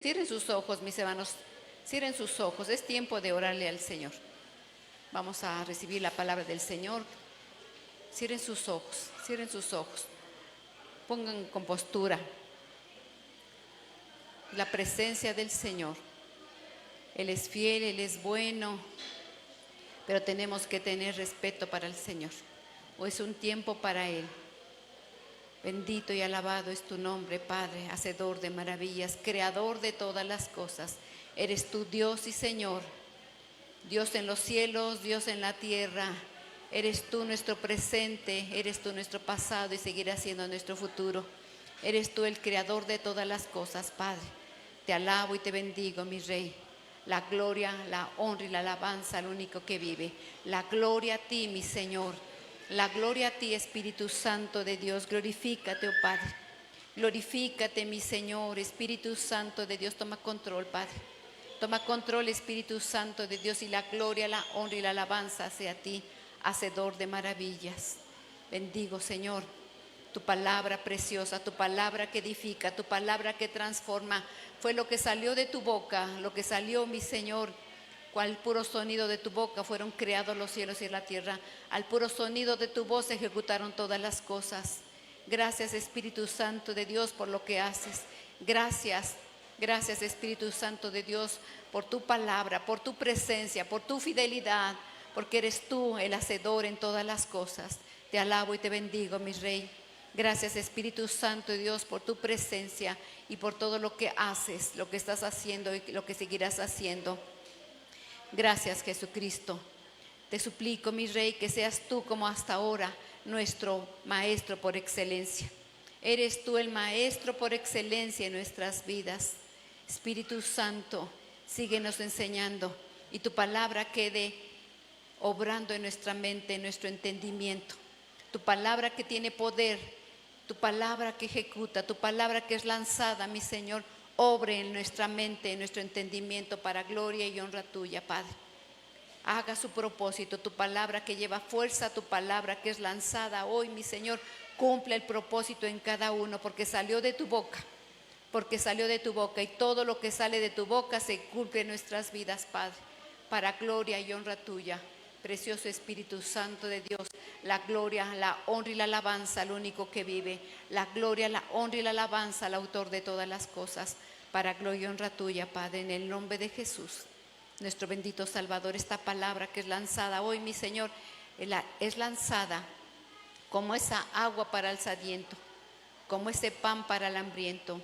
Cierren sus ojos, mis hermanos, cierren sus ojos. Es tiempo de orarle al Señor. Vamos a recibir la palabra del Señor. Cierren sus ojos, cierren sus ojos. Pongan compostura. La presencia del Señor. Él es fiel, Él es bueno, pero tenemos que tener respeto para el Señor. Hoy es un tiempo para Él. Bendito y alabado es tu nombre, Padre, hacedor de maravillas, creador de todas las cosas. Eres tu Dios y Señor, Dios en los cielos, Dios en la tierra. Eres tú nuestro presente, eres tú nuestro pasado y seguirás siendo nuestro futuro. Eres tú el creador de todas las cosas, Padre. Te alabo y te bendigo, mi Rey. La gloria, la honra y la alabanza al único que vive. La gloria a ti, mi Señor. La gloria a ti, Espíritu Santo de Dios. Glorifícate, oh Padre. Glorifícate, mi Señor. Espíritu Santo de Dios, toma control, Padre. Toma control, Espíritu Santo de Dios, y la gloria, la honra y la alabanza hacia ti, hacedor de maravillas. Bendigo, Señor, tu palabra preciosa, tu palabra que edifica, tu palabra que transforma. Fue lo que salió de tu boca, lo que salió, mi Señor. Cual puro sonido de tu boca fueron creados los cielos y la tierra. Al puro sonido de tu voz se ejecutaron todas las cosas. Gracias, Espíritu Santo de Dios, por lo que haces. Gracias, gracias, Espíritu Santo de Dios, por tu palabra, por tu presencia, por tu fidelidad, porque eres tú el hacedor en todas las cosas. Te alabo y te bendigo, mi Rey. Gracias, Espíritu Santo de Dios, por tu presencia y por todo lo que haces, lo que estás haciendo y lo que seguirás haciendo. Gracias, Jesucristo. Te suplico, mi Rey, que seas tú como hasta ahora nuestro Maestro por excelencia. Eres tú el Maestro por excelencia en nuestras vidas. Espíritu Santo, síguenos enseñando y tu palabra quede obrando en nuestra mente, en nuestro entendimiento. Tu palabra que tiene poder, tu palabra que ejecuta, tu palabra que es lanzada, mi Señor, obre en nuestra mente, en nuestro entendimiento, para gloria y honra tuya, Padre. Haga su propósito, tu palabra que lleva fuerza, tu palabra que es lanzada hoy, mi Señor, cumple el propósito en cada uno, porque salió de tu boca, y todo lo que sale de tu boca se cumple en nuestras vidas, Padre, para gloria y honra tuya. Precioso Espíritu Santo de Dios, la gloria, la honra y la alabanza al único que vive. La gloria, la honra y la alabanza al autor de todas las cosas, para gloria y honra tuya, Padre, en el nombre de Jesús, nuestro bendito Salvador. Esta palabra que es lanzada hoy, mi Señor, es lanzada como esa agua para el sediento, como ese pan para el hambriento,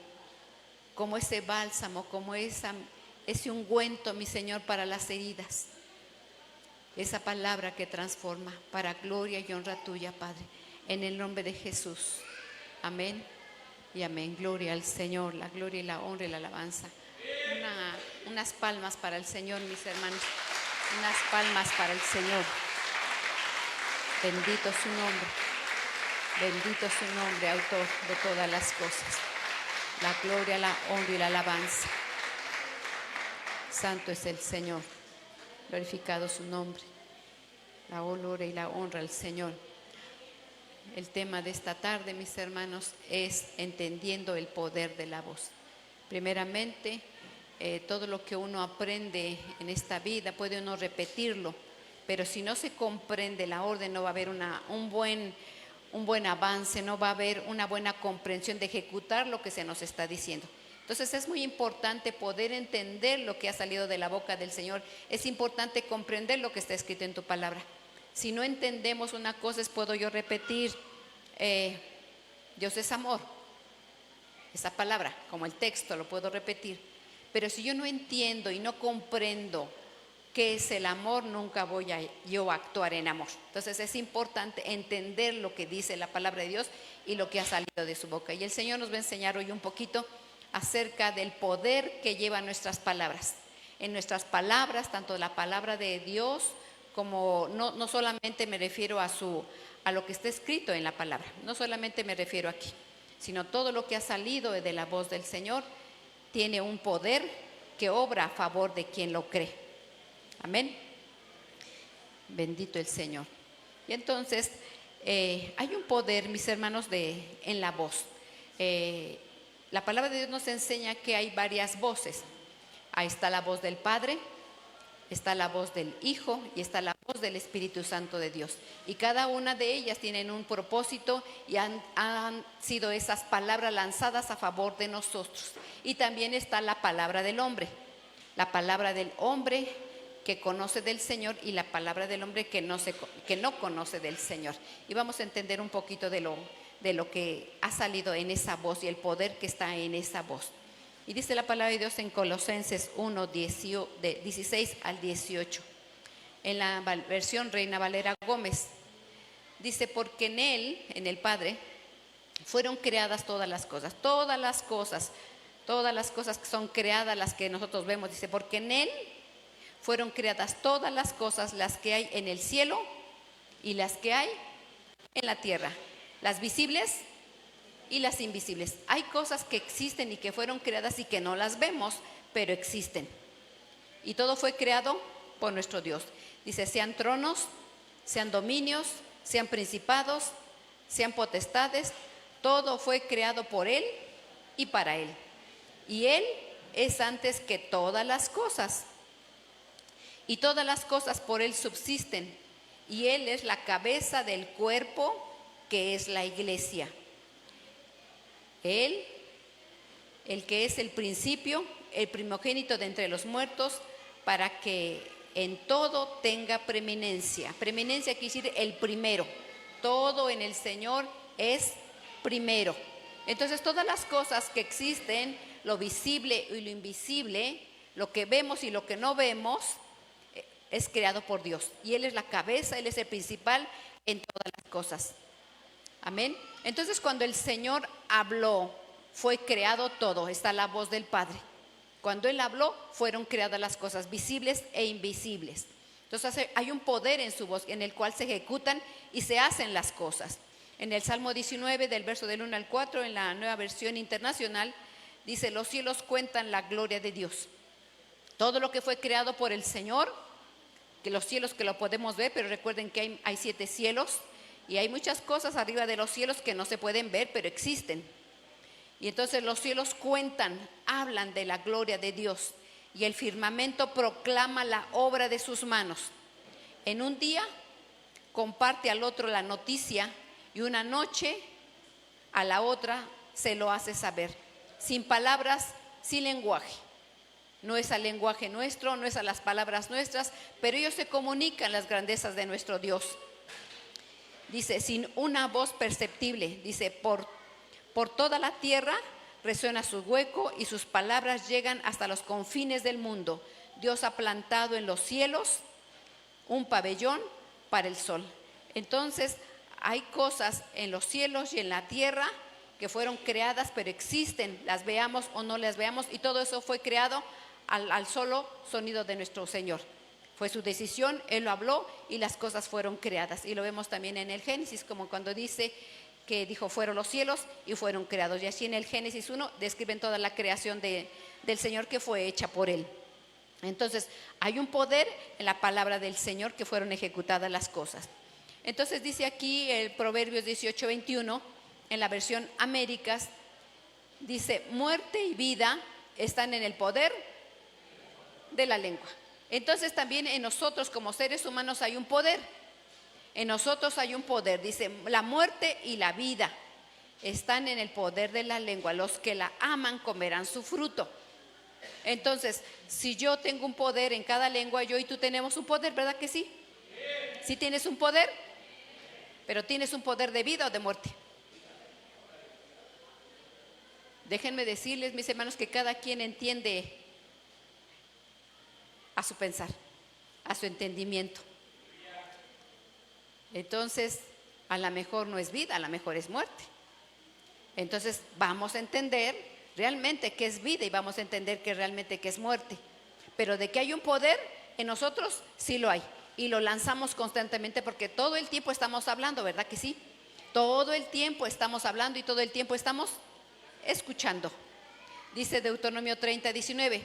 como ese bálsamo, como ese ungüento, mi Señor, para las heridas. Esa palabra que transforma, para gloria y honra tuya, Padre, en el nombre de Jesús. Amén y amén. Gloria al Señor, la gloria y la honra y la alabanza. Unas palmas para el Señor, mis hermanos. Unas palmas para el Señor. Bendito su nombre. Bendito su nombre, autor de todas las cosas. La gloria, la honra y la alabanza. Santo es el Señor. Glorificado su nombre. La gloria y la honra al Señor. El tema de esta tarde, mis hermanos, es entendiendo el poder de la voz. Primeramente, todo lo que uno aprende en esta vida puede uno repetirlo, pero si no se comprende la orden, no va a haber un buen avance, no va a haber una buena comprensión de ejecutar lo que se nos está diciendo. Entonces es muy importante poder entender lo que ha salido de la boca del Señor. Es importante comprender lo que está escrito en tu palabra. Si no entendemos una cosa, puedo yo repetir, Dios es amor. Esa palabra, como el texto, lo puedo repetir. Pero si yo no entiendo y no comprendo qué es el amor, nunca voy a yo actuar en amor. Entonces es importante entender lo que dice la palabra de Dios y lo que ha salido de su boca. Y el Señor nos va a enseñar hoy un poquito acerca del poder que llevan nuestras palabras. En nuestras palabras, tanto la palabra de Dios como no solamente me refiero a lo que está escrito en la palabra, no solamente me refiero aquí, sino todo lo que ha salido de la voz del Señor tiene un poder que obra a favor de quien lo cree. Amén. Bendito el Señor. Y entonces hay un poder, mis hermanos, en la voz. la palabra de Dios nos enseña que hay varias voces. Ahí está la voz del Padre, está la voz del Hijo y está la voz del Espíritu Santo de Dios. Y cada una de ellas tienen un propósito y han sido esas palabras lanzadas a favor de nosotros. Y también está la palabra del hombre. La palabra del hombre que conoce del Señor y la palabra del hombre que no conoce del Señor. Y vamos a entender un poquito de lo que ha salido en esa voz y el poder que está en esa voz. Y dice la palabra de Dios en Colosenses 1, 16 al 18. En la versión Reina Valera Gómez, dice: porque en Él, en el Padre, fueron creadas todas las cosas que son creadas, las que nosotros vemos. Dice: porque en Él fueron creadas todas las cosas, las que hay en el cielo y las que hay en la tierra, las visibles y las invisibles. Hay cosas que existen y que fueron creadas y que no las vemos, pero existen. Y todo fue creado por nuestro Dios. Dice: sean tronos, sean dominios, sean principados, sean potestades, todo fue creado por Él y para Él. Y Él es antes que todas las cosas. Y todas las cosas por Él subsisten. Y Él es la cabeza del cuerpo, que es la iglesia. Él, el que es el principio, el primogénito de entre los muertos, para que en todo tenga preeminencia. Preeminencia quiere decir el primero. Todo en el Señor es primero. Entonces todas las cosas que existen, lo visible y lo invisible, lo que vemos y lo que no vemos, es creado por Dios. Y Él es la cabeza, Él es el principal en todas las cosas. Amén. Entonces cuando el Señor habló, fue creado todo. Está la voz del Padre. Cuando Él habló, fueron creadas las cosas visibles e invisibles. Entonces hay un poder en su voz en el cual se ejecutan y se hacen las cosas. En el Salmo 19, del verso del 1 al 4, en la Nueva Versión Internacional, dice: los cielos cuentan la gloria de Dios. Todo lo que fue creado por el Señor, que los cielos que lo podemos ver, pero recuerden que hay 7 cielos. Y hay muchas cosas arriba de los cielos que no se pueden ver, pero existen. Y entonces los cielos cuentan, hablan de la gloria de Dios. Y el firmamento proclama la obra de sus manos. En un día comparte al otro la noticia, y una noche a la otra se lo hace saber. Sin palabras, sin lenguaje. No es al lenguaje nuestro, no es a las palabras nuestras, pero ellos se comunican las grandezas de nuestro Dios. Dice: sin una voz perceptible. Dice: por toda la tierra resuena su hueco y sus palabras llegan hasta los confines del mundo. Dios ha plantado en los cielos un pabellón para el sol. Entonces hay cosas en los cielos y en la tierra que fueron creadas, pero existen, las veamos o no las veamos, y todo eso fue creado al solo sonido de nuestro Señor. Fue su decisión, Él lo habló y las cosas fueron creadas. Y lo vemos también en el Génesis, como cuando dice que dijo: fueron los cielos y fueron creados. Y así en el Génesis 1 describen toda la creación del Señor que fue hecha por Él. Entonces hay un poder en la palabra del Señor que fueron ejecutadas las cosas. Entonces dice aquí el Proverbios 18:21, en la versión Américas, dice: muerte y vida están en el poder de la lengua. Entonces también en nosotros como seres humanos hay un poder. En nosotros hay un poder. Dice: la muerte y la vida están en el poder de la lengua. Los que la aman comerán su fruto. Entonces, si yo tengo un poder en cada lengua, yo y tú tenemos un poder, ¿verdad que sí? ¿Sí tienes un poder? Pero ¿tienes un poder de vida o de muerte? Déjenme decirles, mis hermanos, que cada quien entiende a su pensar, a su entendimiento. Entonces, a lo mejor no es vida, a lo mejor es muerte. Entonces, vamos a entender realmente qué es vida y vamos a entender que realmente qué es muerte. Pero de que hay un poder en nosotros, sí lo hay. Y lo lanzamos constantemente porque todo el tiempo estamos hablando, ¿verdad que sí? Todo el tiempo estamos hablando y todo el tiempo estamos escuchando. Dice Deuteronomio 30:19.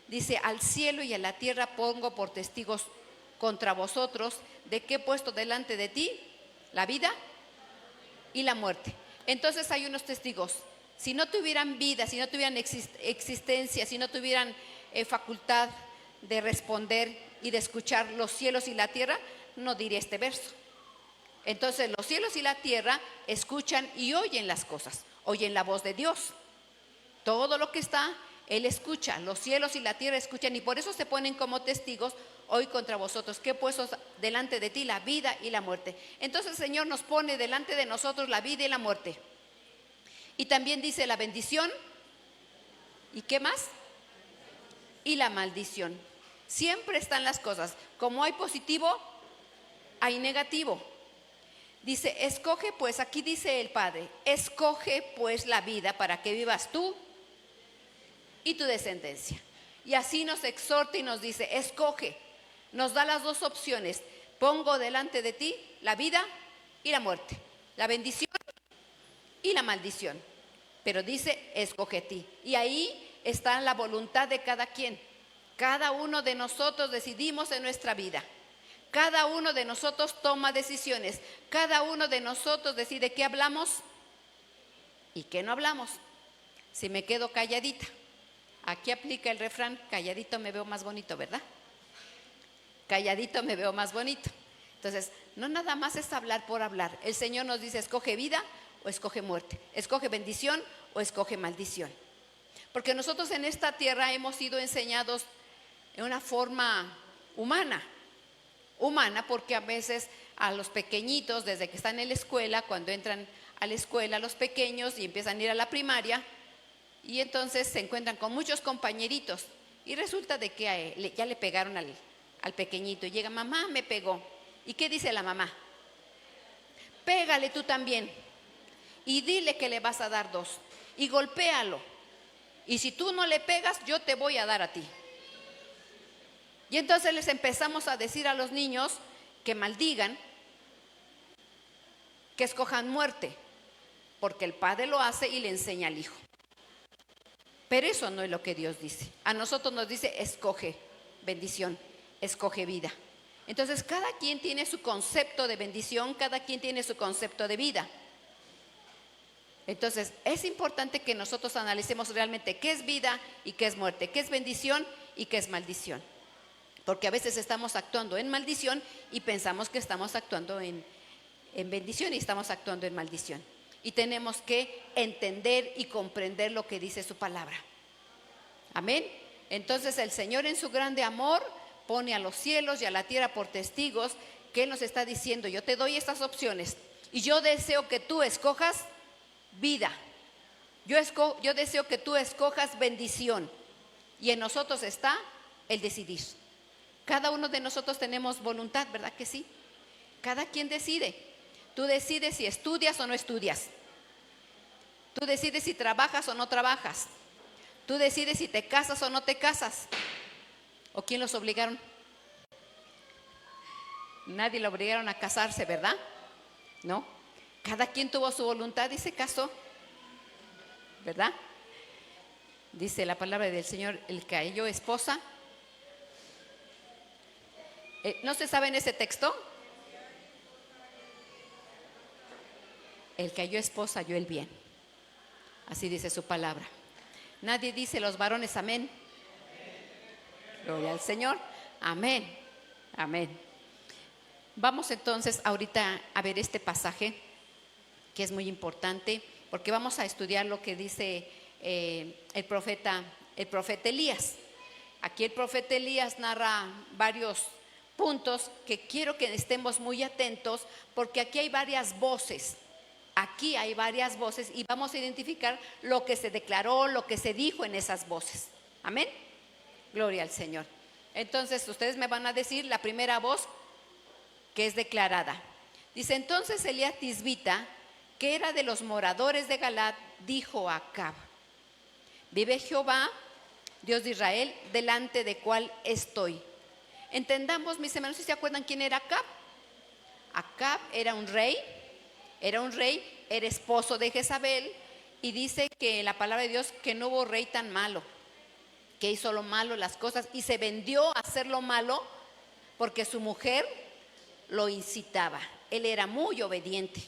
Dice: al cielo y a la tierra pongo por testigos contra vosotros de que he puesto delante de ti la vida y la muerte. Entonces hay unos testigos, Si no tuvieran vida, si no tuvieran existencia, si no tuvieran facultad de responder y de escuchar los cielos y la tierra, no diría este verso. Entonces los cielos y la tierra escuchan y oyen las cosas, oyen la voz de Dios. Todo lo que está, Él escucha, los cielos y la tierra escuchan, y por eso se ponen como testigos hoy contra vosotros, que he puesto delante de ti la vida y la muerte. Entonces el Señor nos pone delante de nosotros la vida y la muerte. Y también dice la bendición, ¿y qué más? Y la maldición. Siempre están las cosas, como hay positivo, hay negativo. Dice, escoge pues, aquí dice el Padre, escoge pues la vida para que vivas tú y tu descendencia. Y así nos exhorta y nos dice, escoge, nos da las dos opciones, pongo delante de ti la vida y la muerte, la bendición y la maldición, pero dice, escoge a ti. Y ahí está la voluntad de cada quien. Cada uno de nosotros decidimos en nuestra vida. Cada uno de nosotros toma decisiones. Cada uno de nosotros decide qué hablamos y qué no hablamos. Si me quedo calladita, aquí aplica el refrán, calladito me veo más bonito, ¿verdad? Calladito me veo más bonito. Entonces, no nada más es hablar por hablar. El Señor nos dice, escoge vida o escoge muerte. Escoge bendición o escoge maldición. Porque nosotros en esta tierra hemos sido enseñados en una forma humana, porque a veces a los pequeñitos, desde que están en la escuela, cuando entran a la escuela los pequeños y empiezan a ir a la primaria, y entonces se encuentran con muchos compañeritos, y resulta de que ya le pegaron al pequeñito, y llega, mamá me pegó. ¿Y qué dice la mamá? Pégale tú también, y dile que le vas a dar 2, y golpéalo, y si tú no le pegas, yo te voy a dar a ti. Y entonces les empezamos a decir a los niños que maldigan, que escojan muerte, porque el padre lo hace y le enseña al hijo. Pero eso no es lo que Dios dice. A nosotros nos dice, escoge bendición, escoge vida. Entonces cada quien tiene su concepto de bendición, cada quien tiene su concepto de vida. Entonces es importante que nosotros analicemos realmente qué es vida y qué es muerte, qué es bendición y qué es maldición. Porque a veces estamos actuando en maldición y pensamos que estamos actuando en bendición y estamos actuando en maldición. Y tenemos que entender y comprender lo que dice su palabra. Amén. Entonces el Señor en su grande amor pone a los cielos y a la tierra por testigos que Él nos está diciendo, yo te doy estas opciones y yo deseo que tú escojas vida. Yo deseo que tú escojas bendición. Y en nosotros está el decidir. Cada uno de nosotros tenemos voluntad, ¿verdad que sí? Cada quien decide. Tú decides si estudias o no estudias. Tú decides si trabajas o no trabajas. Tú decides si te casas o no te casas. ¿O quién los obligaron? Nadie lo obligaron a casarse, ¿verdad? ¿No? Cada quien tuvo su voluntad y se casó, ¿verdad? Dice la palabra del Señor, el que halló esposa. ¿No se sabe en ese texto? El que halló esposa halló el bien. Así dice su palabra. Nadie dice los varones amén. Gloria al Señor. Amén. Amén. Vamos entonces ahorita a ver este pasaje que es muy importante porque vamos a estudiar lo que dice el profeta Elías. Aquí el profeta Elías narra varios puntos que quiero que estemos muy atentos porque aquí hay varias voces. Aquí hay varias voces y vamos a identificar lo que se declaró, lo que se dijo en esas voces. Amén. Gloria al Señor. Entonces ustedes me van a decir la primera voz que es declarada. Dice, entonces Elías Tisbita, que era de los moradores de Galaad, dijo a Acab, vive Jehová, Dios de Israel, delante de cual estoy. Entendamos, mis hermanos, si se acuerdan quién era Acab. Acab era un rey, era esposo de Jezabel, y dice que en la palabra de Dios que no hubo rey tan malo, que hizo lo malo, las cosas, y se vendió a hacer lo malo porque su mujer lo incitaba. Él era muy obediente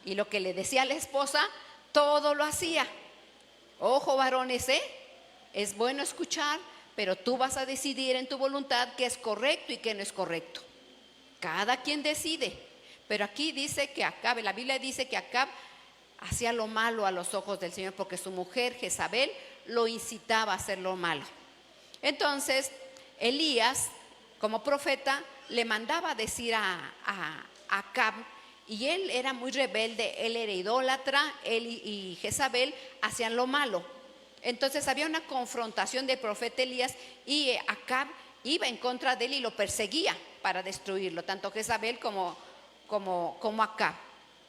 y lo que le decía a la esposa, todo lo hacía. Ojo, varones, es bueno escuchar, pero tú vas a decidir en tu voluntad qué es correcto y qué no es correcto. Cada quien decide. Pero aquí dice que Acab, la Biblia dice que Acab hacía lo malo a los ojos del Señor porque su mujer Jezabel lo incitaba a hacer lo malo. Entonces Elías, como profeta, le mandaba decir a Acab, y él era muy rebelde, él era idólatra, él y Jezabel hacían lo malo. Entonces había una confrontación del profeta Elías y Acab iba en contra de él y lo perseguía para destruirlo, tanto Jezabel como Acab.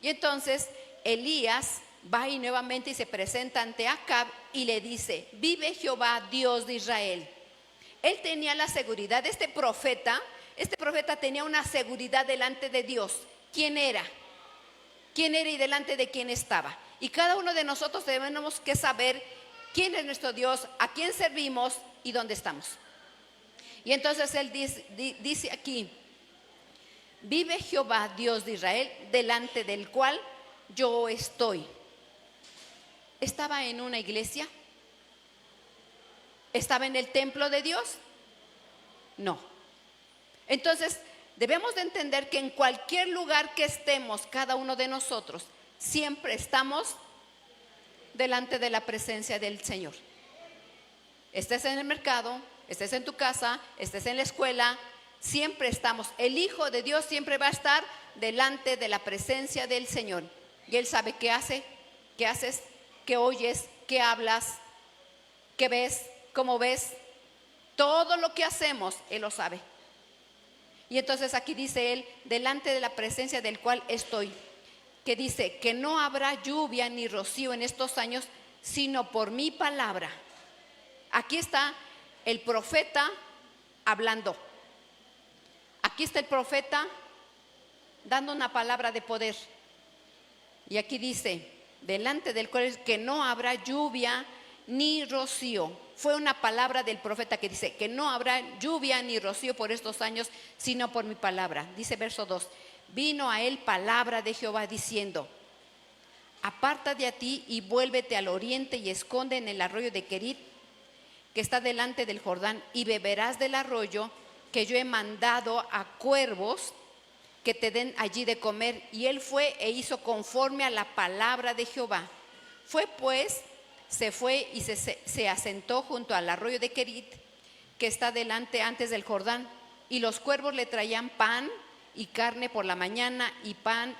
Y entonces Elías va ahí nuevamente y se presenta ante Acab y le dice: vive Jehová, Dios de Israel. Él tenía la seguridad, este profeta tenía una seguridad delante de Dios. ¿Quién era? ¿Quién era y delante de quién estaba? Y cada uno de nosotros tenemos que saber quién es nuestro Dios, a quién servimos y dónde estamos. Y entonces él dice aquí: vive Jehová, Dios de Israel, delante del cual yo estoy. ¿Estaba en una iglesia? ¿Estaba en el templo de Dios? No. Entonces debemos de entender que en cualquier lugar que estemos, cada uno de nosotros, siempre estamos delante de la presencia del Señor. Estés en el mercado, estés en tu casa, estés en la escuela, siempre estamos. El Hijo de Dios siempre va a estar delante de la presencia del Señor. Y Él sabe qué hace, qué haces, qué oyes, qué hablas, qué ves, cómo ves. Todo lo que hacemos, Él lo sabe. Y entonces aquí dice él: delante de la presencia del cual estoy, que dice que no habrá lluvia ni rocío en estos años, sino por mi palabra. Aquí está el profeta hablando. Aquí está el profeta dando una palabra de poder. Y aquí dice: delante del cual que no habrá lluvia ni rocío. Fue una palabra del profeta que dice que no habrá lluvia ni rocío por estos años, sino por mi palabra. Dice verso 2: vino a él palabra de Jehová diciendo: apártate a ti y vuélvete al oriente y esconde en el arroyo de Querit, que está delante del Jordán, y beberás del arroyo, que yo he mandado a cuervos que te den allí de comer. Y él fue e hizo conforme a la palabra de Jehová. Se fue y se asentó junto al arroyo de Querit, que está delante antes del Jordán, y los cuervos le traían pan y carne por la mañana, y pan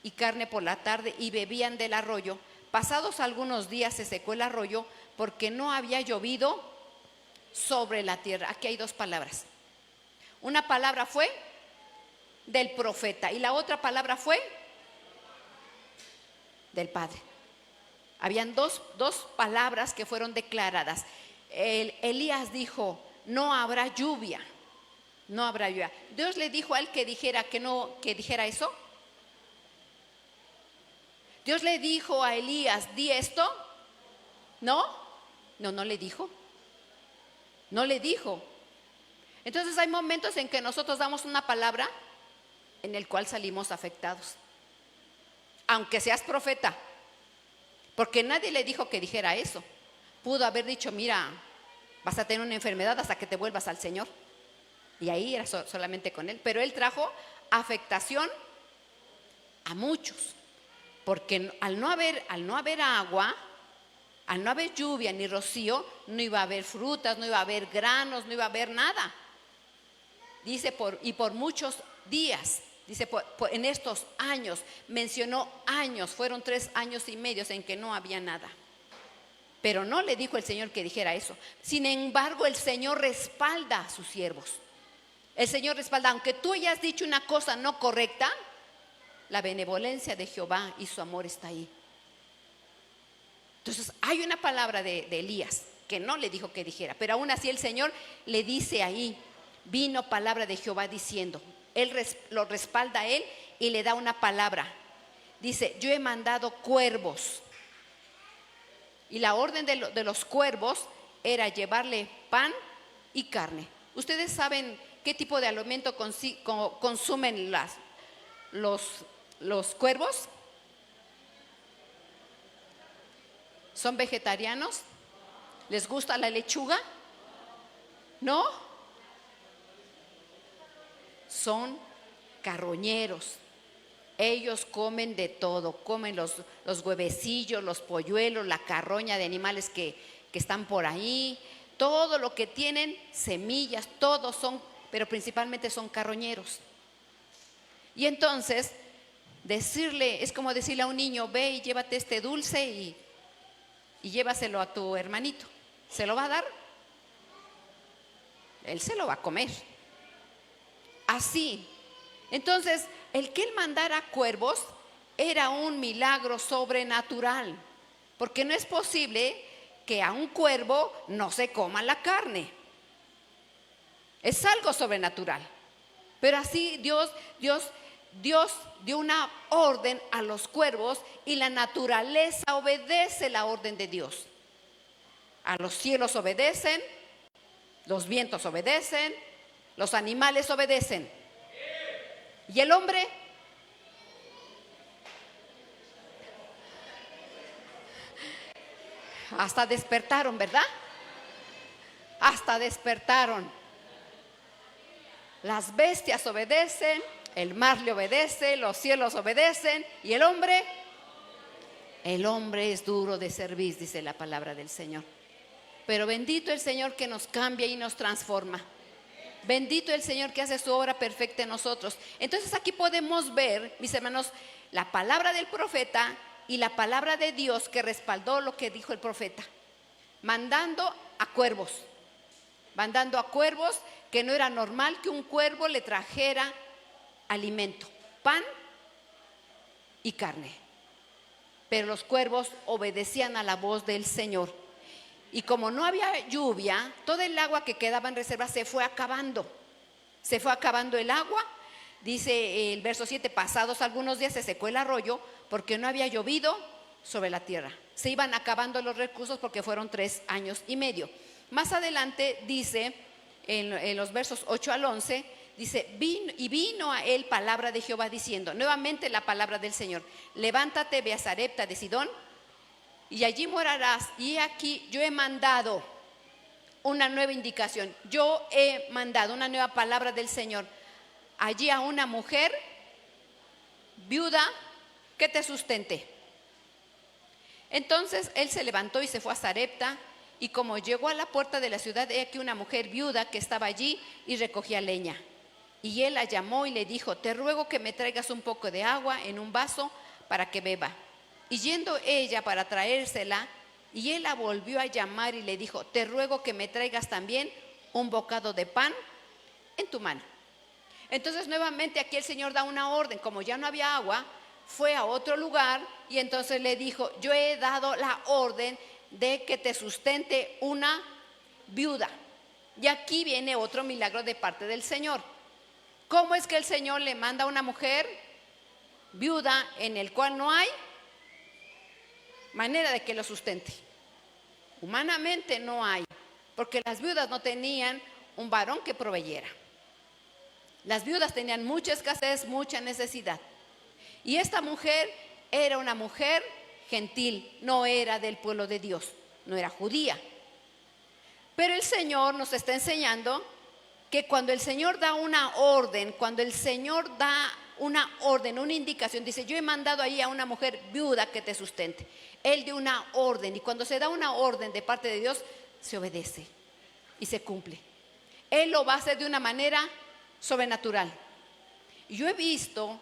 y carne por la tarde, y bebían del arroyo. Pasados algunos días se secó el arroyo, porque no había llovido sobre la tierra. Aquí hay dos palabras. Una palabra fue del profeta y la otra palabra fue del Padre. Habían dos palabras que fueron declaradas. Elías dijo: no habrá lluvia, no habrá lluvia. Dios le dijo a él que dijera que dijera eso. Dios le dijo a Elías: di esto. No le dijo. No le dijo. Entonces hay momentos en que nosotros damos una palabra en el cual salimos afectados, aunque seas profeta. Porque nadie le dijo que dijera eso. Pudo haber dicho: mira, vas a tener una enfermedad hasta que te vuelvas al Señor. Y ahí era solamente con él. Pero él trajo afectación a muchos. Porque al no haber agua, al no haber lluvia ni rocío, no iba a haber frutas, no iba a haber granos, no iba a haber nada. Dice por muchos días. Dice, en estos años, mencionó años, fueron 3 años y medio en que no había nada. Pero no le dijo el Señor que dijera eso. Sin embargo, el Señor respalda a sus siervos. El Señor respalda, aunque tú hayas dicho una cosa no correcta, la benevolencia de Jehová y su amor está ahí. Entonces, hay una palabra de Elías que no le dijo que dijera, pero aún así el Señor le dice ahí: vino palabra de Jehová diciendo. Él lo respalda a él y le da una palabra. Dice: yo he mandado cuervos. Y la orden de los cuervos era llevarle pan y carne. ¿Ustedes saben qué tipo de alimento consumen los cuervos? ¿Son vegetarianos? ¿Les gusta la lechuga? ¿No? Son carroñeros. Ellos comen de todo, comen los huevecillos, los polluelos, la carroña de animales que están por ahí, todo lo que tienen, semillas, todos son, pero principalmente son carroñeros. Y entonces, es como decirle a un niño, ve y llévate este dulce y llévaselo a tu hermanito. ¿Se lo va a dar? Él se lo va a comer. Así. Entonces, el que él mandara cuervos era un milagro sobrenatural, porque no es posible que a un cuervo no se coma la carne. Es algo sobrenatural. Pero así Dios dio una orden a los cuervos y la naturaleza obedece la orden de Dios. A los cielos obedecen, los vientos obedecen, los animales obedecen. ¿Y el hombre? Hasta despertaron, ¿verdad? Hasta despertaron. Las bestias obedecen, el mar le obedece, los cielos obedecen. ¿Y el hombre? El hombre es duro de servir, dice la palabra del Señor. Pero bendito el Señor que nos cambia y nos transforma. Bendito el Señor que hace su obra perfecta en nosotros. Entonces aquí podemos ver, mis hermanos, la palabra del profeta y la palabra de Dios que respaldó lo que dijo el profeta. Mandando a cuervos que no era normal que un cuervo le trajera alimento, pan y carne. Pero los cuervos obedecían a la voz del Señor. Y como no había lluvia, todo el agua que quedaba en reserva se fue acabando. Se fue acabando el agua. Dice el verso 7, pasados algunos días se secó el arroyo porque no había llovido sobre la tierra. Se iban acabando los recursos porque fueron 3 años y medio. Más adelante dice, en los versos 8 al 11, dice, vino a él palabra de Jehová diciendo, nuevamente la palabra del Señor, levántate, ve a Sarepta de Sidón, y allí morarás. Y aquí yo he mandado una nueva indicación. Yo he mandado una nueva palabra del Señor. Allí a una mujer viuda que te sustente. Entonces él se levantó y se fue a Sarepta. Y como llegó a la puerta de la ciudad, he aquí una mujer viuda que estaba allí y recogía leña. Y él la llamó y le dijo, te ruego que me traigas un poco de agua en un vaso para que beba. Y yendo ella para traérsela, y él la volvió a llamar y le dijo, te ruego que me traigas también un bocado de pan en tu mano. Entonces nuevamente aquí el Señor da una orden. Como ya no había agua, fue a otro lugar y entonces le dijo, yo he dado la orden de que te sustente una viuda. Y aquí viene otro milagro de parte del Señor. ¿Cómo es que el Señor le manda a una mujer viuda en el cual no hay manera de que lo sustente? Humanamente no hay, porque las viudas no tenían un varón que proveyera. Las viudas tenían mucha escasez, mucha necesidad. Y esta mujer era una mujer gentil, no era del pueblo de Dios, no era judía. Pero el Señor nos está enseñando que cuando el Señor da una orden, cuando el Señor da una orden, una indicación, dice, yo he mandado ahí a una mujer viuda que te sustente. Él dio una orden, y cuando se da una orden de parte de Dios, se obedece y se cumple. Él lo va a hacer de una manera sobrenatural. Yo he visto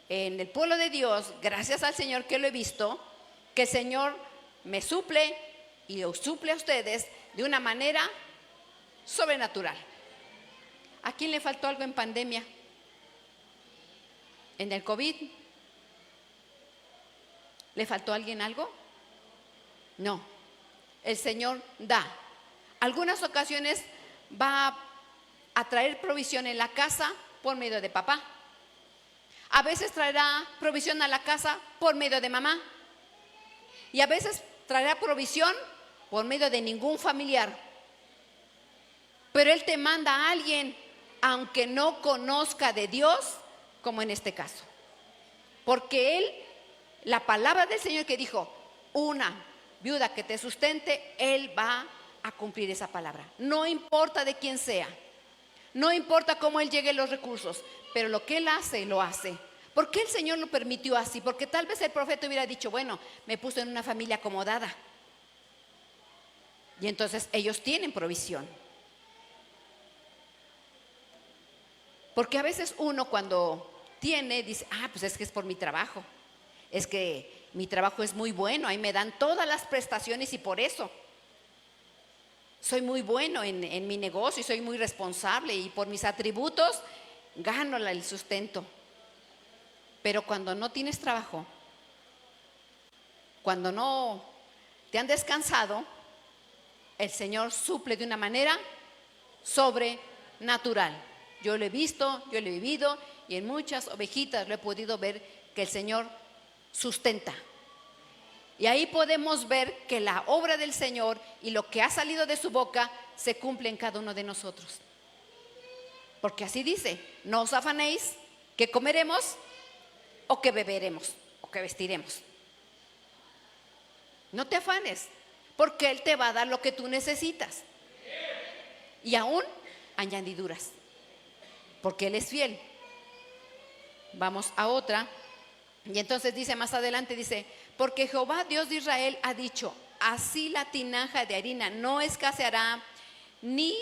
en el pueblo de Dios, gracias al Señor que lo he visto, que el Señor me suple y os suple a ustedes de una manera sobrenatural. ¿A quién le faltó algo en pandemia? ¿En el COVID? ¿Le faltó a alguien algo? No. El Señor da. Algunas ocasiones va a traer provisión en la casa por medio de papá. A veces traerá provisión a la casa por medio de mamá. Y a veces traerá provisión por medio de ningún familiar. Pero Él te manda a alguien, aunque no conozca de Dios, como en este caso. Porque Él, la palabra del Señor que dijo, 1, viuda que te sustente, Él va a cumplir esa palabra. No importa de quién sea, no importa cómo Él llegue a los recursos, pero lo que Él hace, lo hace. ¿Por qué el Señor lo permitió así? Porque tal vez el profeta hubiera dicho, bueno, me puso en una familia acomodada. Y entonces ellos tienen provisión. Porque a veces uno cuando tiene, dice, pues es que es por mi trabajo. Es que mi trabajo es muy bueno, ahí me dan todas las prestaciones y por eso soy muy bueno en mi negocio y soy muy responsable y por mis atributos gano el sustento. Pero cuando no tienes trabajo, cuando no te han descansado, el Señor suple de una manera sobrenatural. Yo lo he visto, yo lo he vivido y en muchas ovejitas lo he podido ver que el Señor sustenta. Y ahí podemos ver que la obra del Señor y lo que ha salido de su boca se cumple en cada uno de nosotros. Porque así dice, no os afanéis, ¿qué comeremos? O que beberemos, o que vestiremos. No te afanes, porque Él te va a dar lo que tú necesitas. Y aún añadiduras, porque Él es fiel. Vamos a otra. Y entonces dice más adelante, dice, porque Jehová Dios de Israel ha dicho, así la tinaja de harina no escaseará, ni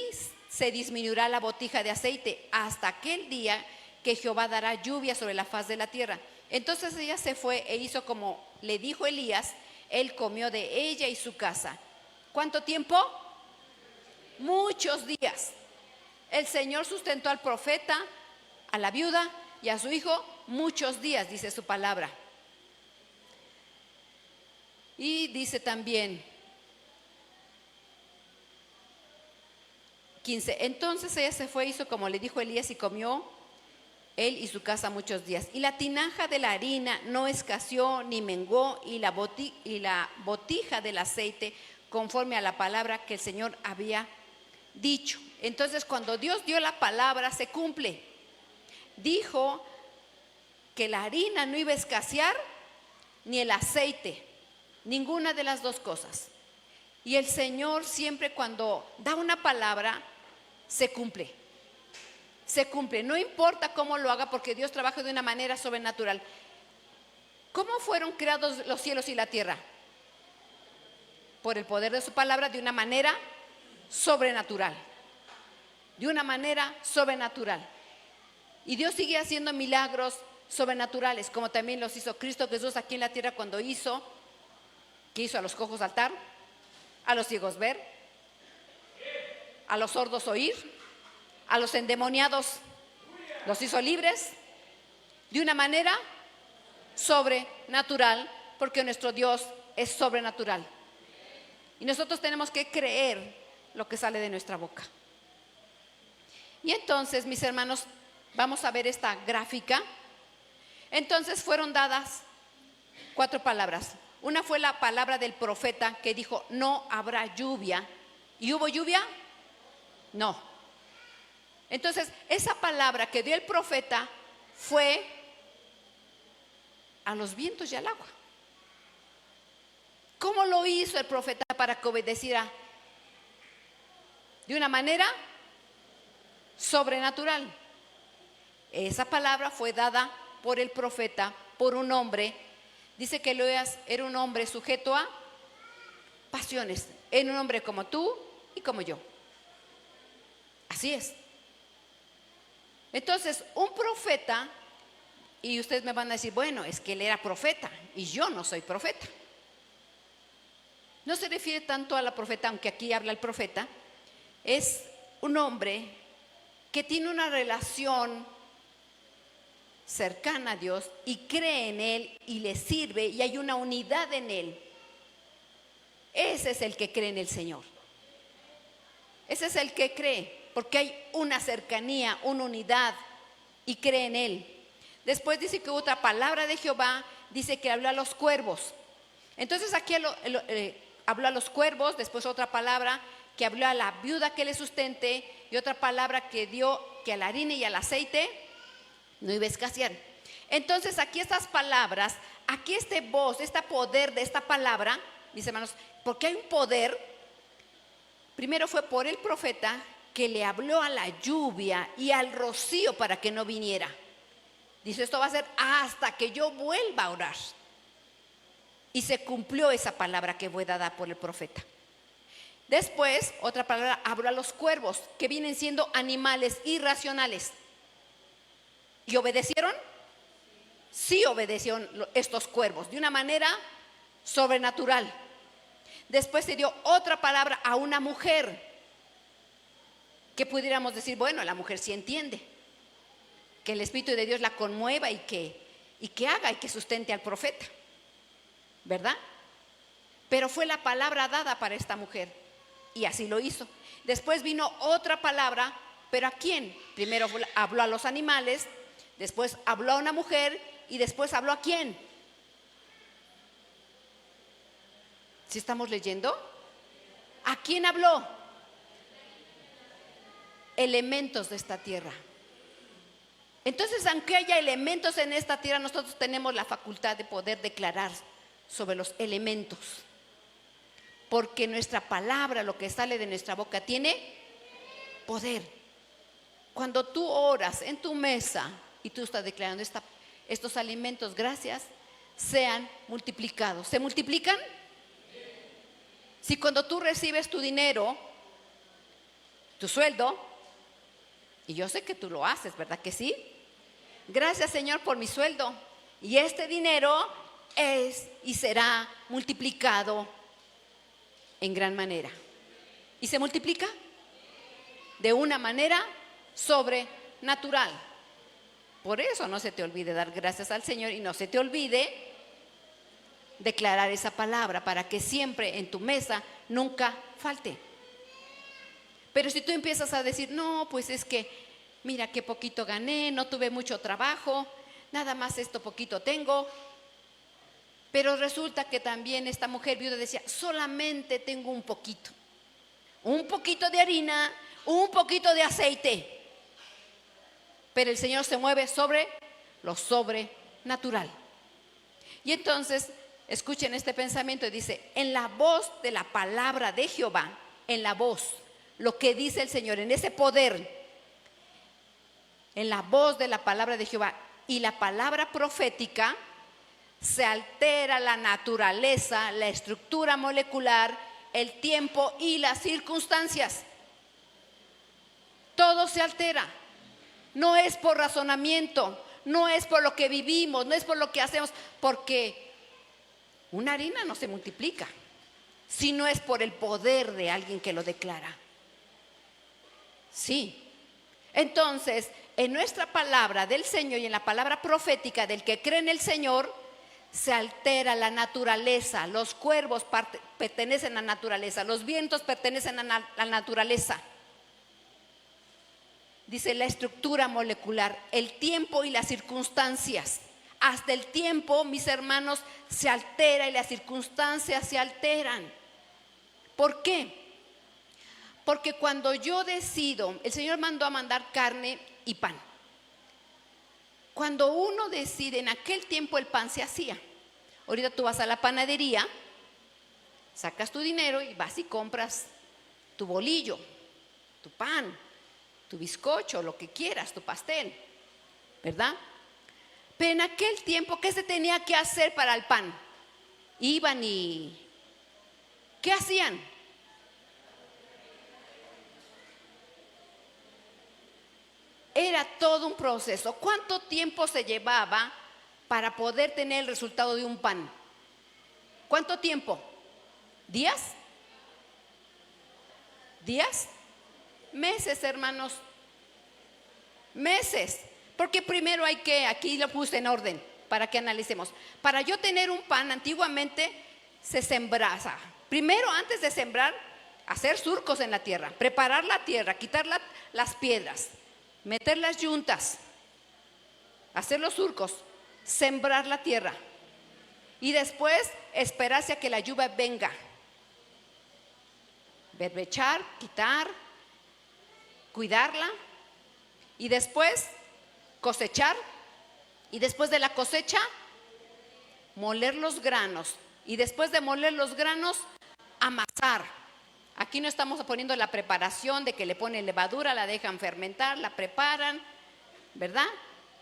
se disminuirá la botija de aceite, hasta aquel día que Jehová dará lluvia sobre la faz de la tierra. Entonces ella se fue e hizo como le dijo Elías. Él comió de ella y su casa. ¿Cuánto tiempo? Muchos días. El Señor sustentó al profeta, a la viuda y a su hijo muchos días, dice su palabra. Y dice también 15, entonces ella se fue, hizo como le dijo Elías y comió él y su casa muchos días. Y la tinaja de la harina no escaseó ni menguó, y la botija del aceite conforme a la palabra que el Señor había dicho. Entonces cuando Dios dio la palabra se cumple. Dijo que la harina no iba a escasear ni el aceite, ninguna de las dos cosas. Y el Señor siempre cuando da una palabra se cumple. Se cumple, no importa cómo lo haga, porque Dios trabaja de una manera sobrenatural. ¿Cómo fueron creados los cielos y la tierra? Por el poder de su palabra, de una manera sobrenatural. De una manera sobrenatural. Y Dios sigue haciendo milagros sobrenaturales, como también los hizo Cristo Jesús aquí en la tierra cuando hizo a los cojos saltar, a los ciegos ver, a los sordos oír, a los endemoniados los hizo libres de una manera sobrenatural, porque nuestro Dios es sobrenatural. Y nosotros tenemos que creer lo que sale de nuestra boca. Y entonces, mis hermanos, vamos a ver esta gráfica. Entonces fueron dadas 4 palabras. Una fue la palabra del profeta que dijo, no habrá lluvia. ¿Y hubo lluvia? No. Entonces, esa palabra que dio el profeta fue a los vientos y al agua. ¿Cómo lo hizo el profeta para que obedeciera? De una manera sobrenatural. Esa palabra fue dada por el profeta, por un hombre. Dice que Elías era un hombre sujeto a pasiones. Era un hombre como tú y como yo. Así es. Entonces, un profeta, y ustedes me van a decir, bueno, es que él era profeta y yo no soy profeta. No se refiere tanto a la profeta, aunque aquí habla el profeta. Es un hombre que tiene una relación cercana a Dios y cree en Él y le sirve y hay una unidad en Él. Ese es el que cree en el Señor. Ese es el que cree, porque hay una cercanía, una unidad y cree en Él. Después dice que otra palabra de Jehová, dice que habló a los cuervos. Entonces aquí habló a los cuervos, después otra palabra que habló a la viuda que le sustente y otra palabra que dio que a la harina y al aceite no iba a escasear. Entonces aquí estas palabras, aquí este voz, este poder de esta palabra mis hermanos, porque hay un poder. Primero fue por el profeta que le habló a la lluvia y al rocío para que no viniera. Dice, esto va a ser hasta que yo vuelva a orar. Y se cumplió esa palabra que fue dada por el profeta. Después, otra palabra, habló a los cuervos, que vienen siendo animales irracionales. ¿Y obedecieron? Sí obedecieron estos cuervos, de una manera sobrenatural. Después se dio otra palabra a una mujer, que pudiéramos decir, bueno, la mujer sí entiende, que el Espíritu de Dios la conmueva y que haga y que sustente al profeta, ¿verdad? Pero fue la palabra dada para esta mujer y así lo hizo. Después vino otra palabra, pero ¿a quién? Primero habló a los animales, después habló a una mujer y después habló ¿a quién? ¿Sí estamos leyendo? ¿A quién habló? Elementos de esta tierra. Entonces, aunque haya elementos en esta tierra, nosotros tenemos la facultad de poder declarar sobre los elementos, porque nuestra palabra, lo que sale de nuestra boca, tiene poder. Cuando tú oras en tu mesa y tú estás declarando estos alimentos, gracias, sean multiplicados. ¿Se multiplican? Si cuando tú recibes tu dinero, tu sueldo, y yo sé que tú lo haces, ¿verdad que sí? Gracias, Señor, por mi sueldo. Y este dinero es y será multiplicado en gran manera. ¿Y se multiplica? De una manera sobrenatural. Por eso no se te olvide dar gracias al Señor y no se te olvide declarar esa palabra para que siempre en tu mesa nunca falte. Pero si tú empiezas a decir, no, pues es que mira qué poquito gané, no tuve mucho trabajo, nada más esto poquito tengo. Pero resulta que también esta mujer viuda decía, solamente tengo un poquito de harina, un poquito de aceite. Pero el Señor se mueve sobre lo sobrenatural. Y entonces, escuchen este pensamiento, dice, en la voz de la palabra de Jehová, en la voz, lo que dice el Señor, en ese poder, en la voz de la palabra de Jehová y la palabra profética, se altera la naturaleza, la estructura molecular, el tiempo y las circunstancias. Todo se altera. No es por razonamiento, no es por lo que vivimos, no es por lo que hacemos, porque una harina no se multiplica, sino es por el poder de alguien que lo declara. Sí. Entonces, en nuestra palabra del Señor y en la palabra profética del que cree en el Señor, se altera la naturaleza. Los cuervos pertenecen a la naturaleza, los vientos pertenecen a la naturaleza. Dice la estructura molecular, el tiempo y las circunstancias. Hasta el tiempo, mis hermanos, se altera y las circunstancias se alteran. ¿Por qué? Porque cuando yo decido, el Señor mandó a mandar carne y pan. Cuando uno decide, en aquel tiempo el pan se hacía. Ahorita tú vas a la panadería, sacas tu dinero y vas y compras tu bolillo, tu pan, tu bizcocho, lo que quieras, tu pastel, ¿verdad? Pero en aquel tiempo, ¿qué se tenía que hacer para el pan? Iban y ¿qué hacían? Era todo un proceso. ¿Cuánto tiempo se llevaba para poder tener el resultado de un pan? ¿Cuánto tiempo? ¿Días? ¿Días? Meses, hermanos. Meses. Porque primero hay que, aquí lo puse en orden para que analicemos. Para yo tener un pan, antiguamente se sembraba. Primero, antes de sembrar, hacer surcos en la tierra, preparar la tierra, quitar las piedras, meter las yuntas, hacer los surcos, sembrar la tierra y después esperarse a que la lluvia venga, berbechar, quitar, cuidarla y después cosechar y después de la cosecha moler los granos Y después de moler los granos, amasar. Aquí no estamos poniendo la preparación de que le ponen levadura, la dejan fermentar, la preparan, ¿verdad?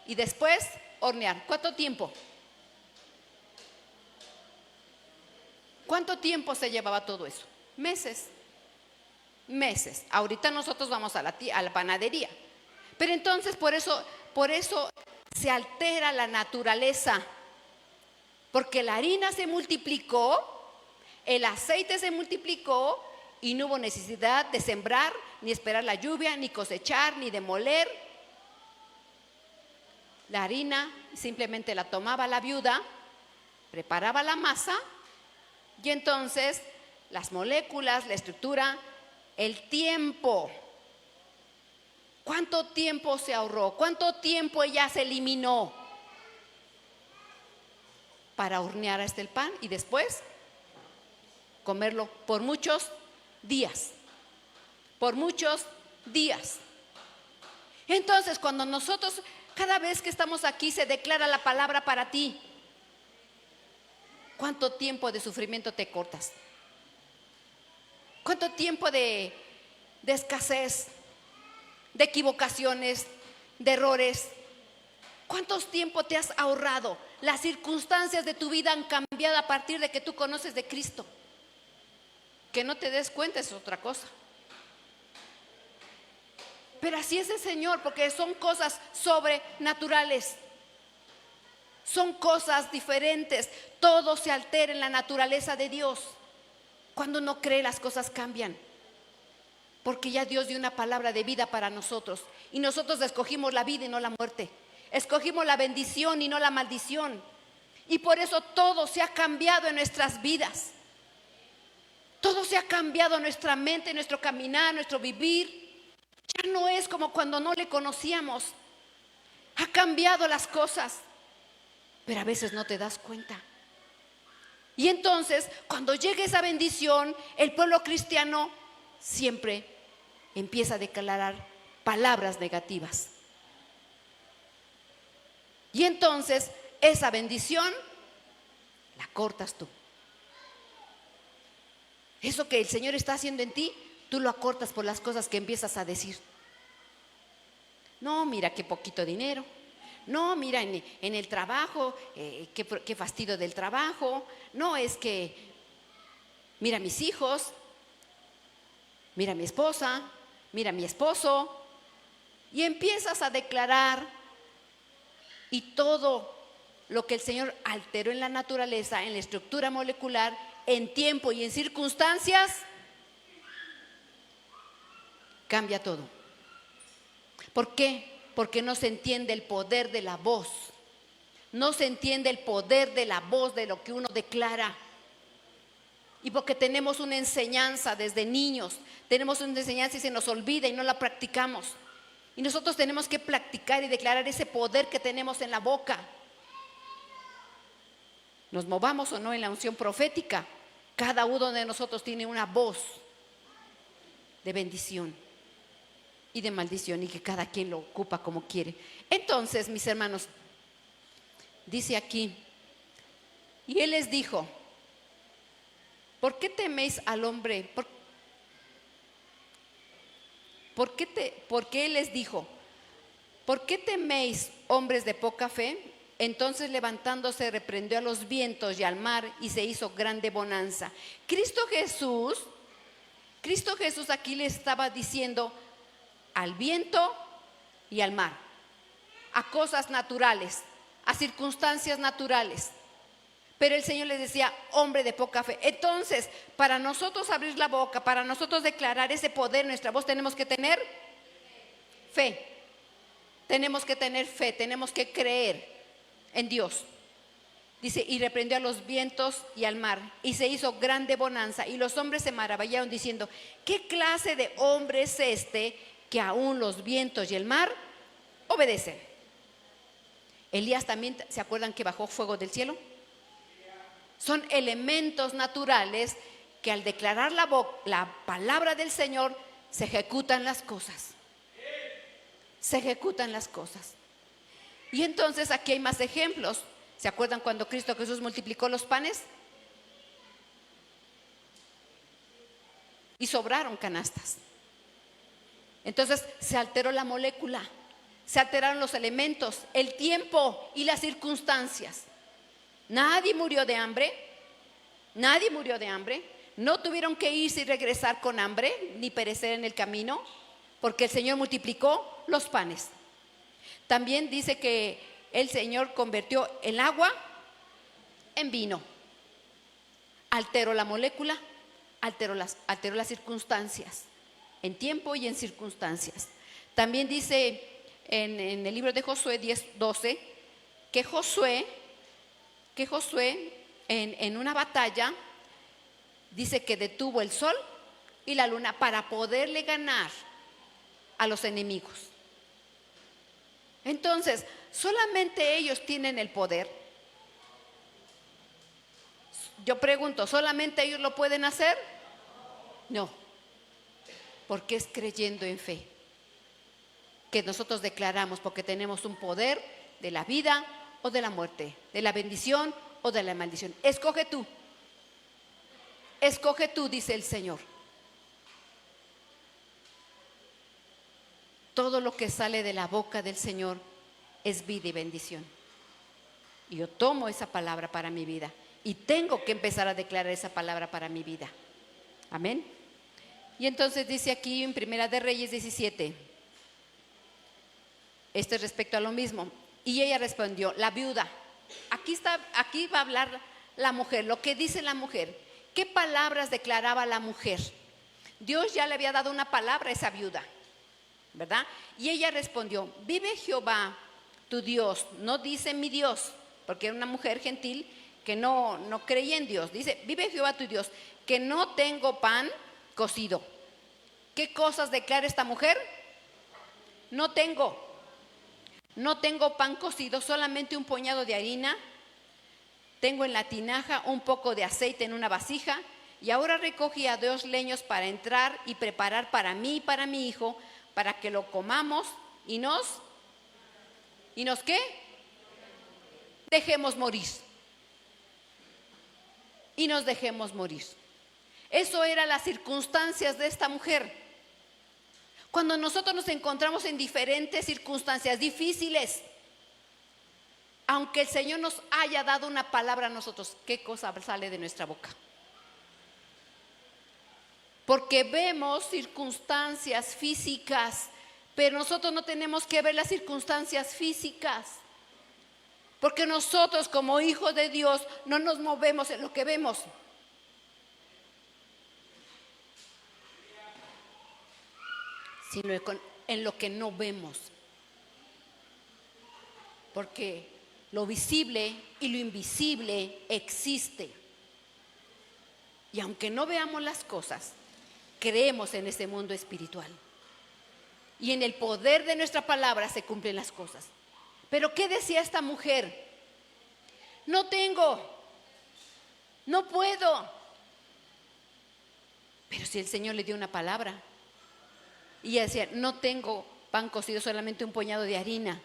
Y después hornear. ¿Cuánto tiempo? ¿Cuánto tiempo se llevaba todo eso? Meses. Meses. Ahorita nosotros vamos a la panadería. Pero entonces por eso se altera la naturaleza. Porque la harina se multiplicó, el aceite se multiplicó y no hubo necesidad de sembrar, ni esperar la lluvia, ni cosechar, ni de moler. La harina simplemente la tomaba la viuda, preparaba la masa y entonces las moléculas, la estructura, el tiempo. ¿Cuánto tiempo se ahorró? ¿Cuánto tiempo ella se eliminó para hornear hasta el pan y después comerlo por muchos días? Por muchos días. Entonces, cuando nosotros, cada vez que estamos aquí, se declara la palabra para ti, ¿cuánto tiempo de sufrimiento te cortas? ¿Cuánto tiempo de escasez, de equivocaciones, de errores? ¿Cuánto tiempo te has ahorrado? Las circunstancias de tu vida han cambiado a partir de que tú conoces de Cristo. Que no te des cuenta es otra cosa. Pero así es el Señor, porque son cosas sobrenaturales. Son cosas diferentes. Todo se altera en la naturaleza de Dios. Cuando uno cree, las cosas cambian. Porque ya Dios dio una palabra de vida para nosotros. Y nosotros escogimos la vida y no la muerte. Escogimos la bendición y no la maldición. Y por eso todo se ha cambiado en nuestras vidas. Todo se ha cambiado en nuestra mente, en nuestro caminar, en nuestro vivir. Ya no es como cuando no le conocíamos. Ha cambiado las cosas. Pero a veces no te das cuenta. Y entonces, cuando llegue esa bendición, el pueblo cristiano siempre empieza a declarar palabras negativas. Y entonces, esa bendición la cortas tú. Eso que el Señor está haciendo en ti, tú lo acortas por las cosas que empiezas a decir. No, mira qué poquito dinero. No, mira en el trabajo, qué fastidio del trabajo. No, es que, mira mis hijos, mira mi esposa, mira mi esposo. Y empiezas a declarar, y todo lo que el Señor alteró en la naturaleza, en la estructura molecular, en tiempo y en circunstancias, cambia todo. ¿Por qué? Porque no se entiende el poder de la voz. No se entiende el poder de la voz, de lo que uno declara. Y porque tenemos una enseñanza desde niños, tenemos una enseñanza y se nos olvida y no la practicamos. Y nosotros tenemos que practicar y declarar ese poder que tenemos en la boca. Nos movamos o no en la unción profética, cada uno de nosotros tiene una voz de bendición y de maldición, y que cada quien lo ocupa como quiere. Entonces, mis hermanos, dice aquí, y él les dijo: ¿por qué teméis al hombre? Porque él les dijo: ¿por qué teméis, hombres de poca fe? Entonces, levantándose, reprendió a los vientos y al mar, y se hizo grande bonanza. Cristo Jesús aquí le estaba diciendo al viento y al mar, a cosas naturales, a circunstancias naturales. Pero el Señor les decía: hombre de poca fe. Entonces, para nosotros abrir la boca, para nosotros declarar ese poder en nuestra voz, tenemos que tener fe. Tenemos que tener fe, tenemos que creer en Dios. Dice: y reprendió a los vientos y al mar, y se hizo grande bonanza. Y los hombres se maravillaron diciendo: ¿qué clase de hombre es este que aún los vientos y el mar obedecen? Elías también, ¿se acuerdan que bajó fuego del cielo? Son elementos naturales que al declarar la palabra del Señor se ejecutan las cosas. Se ejecutan las cosas. Y entonces aquí hay más ejemplos. ¿Se acuerdan cuando Cristo Jesús multiplicó los panes? y sobraron canastas. Entonces se alteró la molécula, se alteraron los elementos, el tiempo y las circunstancias. Nadie murió de hambre, nadie murió de hambre. No tuvieron que irse y regresar con hambre ni perecer en el camino, porque el Señor multiplicó los panes. También dice que el Señor convirtió el agua en vino. Alteró la molécula, alteró las circunstancias, en tiempo y en circunstancias. También dice en el libro de Josué 10:12 que Josué en una batalla dice que detuvo el sol y la luna para poderle ganar a los enemigos. Entonces, solamente ellos tienen el poder. Yo pregunto, ¿solamente ellos lo pueden hacer? No, porque es creyendo en fe que nosotros declaramos, porque tenemos un poder de la vida o de la muerte, de la bendición o de la maldición. Escoge tú, dice el Señor. Todo lo que sale de la boca del Señor es vida y bendición. Y yo tomo esa palabra para mi vida y tengo que empezar a declarar esa palabra para mi vida. Amén. Y entonces dice aquí en Primera de Reyes 17, esto es respecto a lo mismo. Y ella respondió, la viuda. Aquí va a hablar la mujer, lo que dice la mujer. ¿Qué palabras declaraba la mujer? Dios ya le había dado una palabra a esa viuda, ¿verdad? Y ella respondió, vive Jehová tu Dios, no dice mi Dios, porque era una mujer gentil que no creía en Dios. Dice, vive Jehová tu Dios, que no tengo pan cocido. ¿Qué cosas declara esta mujer? No tengo pan cocido, solamente un puñado de harina. Tengo en la tinaja un poco de aceite en una vasija. Y ahora recogí 2 leños para entrar y preparar para mí y para mi hijo, para que lo comamos y nos ¿qué? Dejemos morir. Y nos dejemos morir. Eso eran las circunstancias de esta mujer. Cuando nosotros nos encontramos en diferentes circunstancias difíciles, aunque el Señor nos haya dado una palabra a nosotros, ¿qué cosa sale de nuestra boca? Porque vemos circunstancias físicas, pero nosotros no tenemos que ver las circunstancias físicas. Porque nosotros como hijos de Dios no nos movemos en lo que vemos. Sino en lo que no vemos. Porque lo visible y lo invisible existe. Y aunque no veamos las cosas, creemos en ese mundo espiritual. Y en el poder de nuestra palabra se cumplen las cosas. Pero ¿qué decía esta mujer? No tengo, no puedo. Pero si el Señor le dio una palabra. Y ella decía, no tengo pan cocido, solamente un puñado de harina.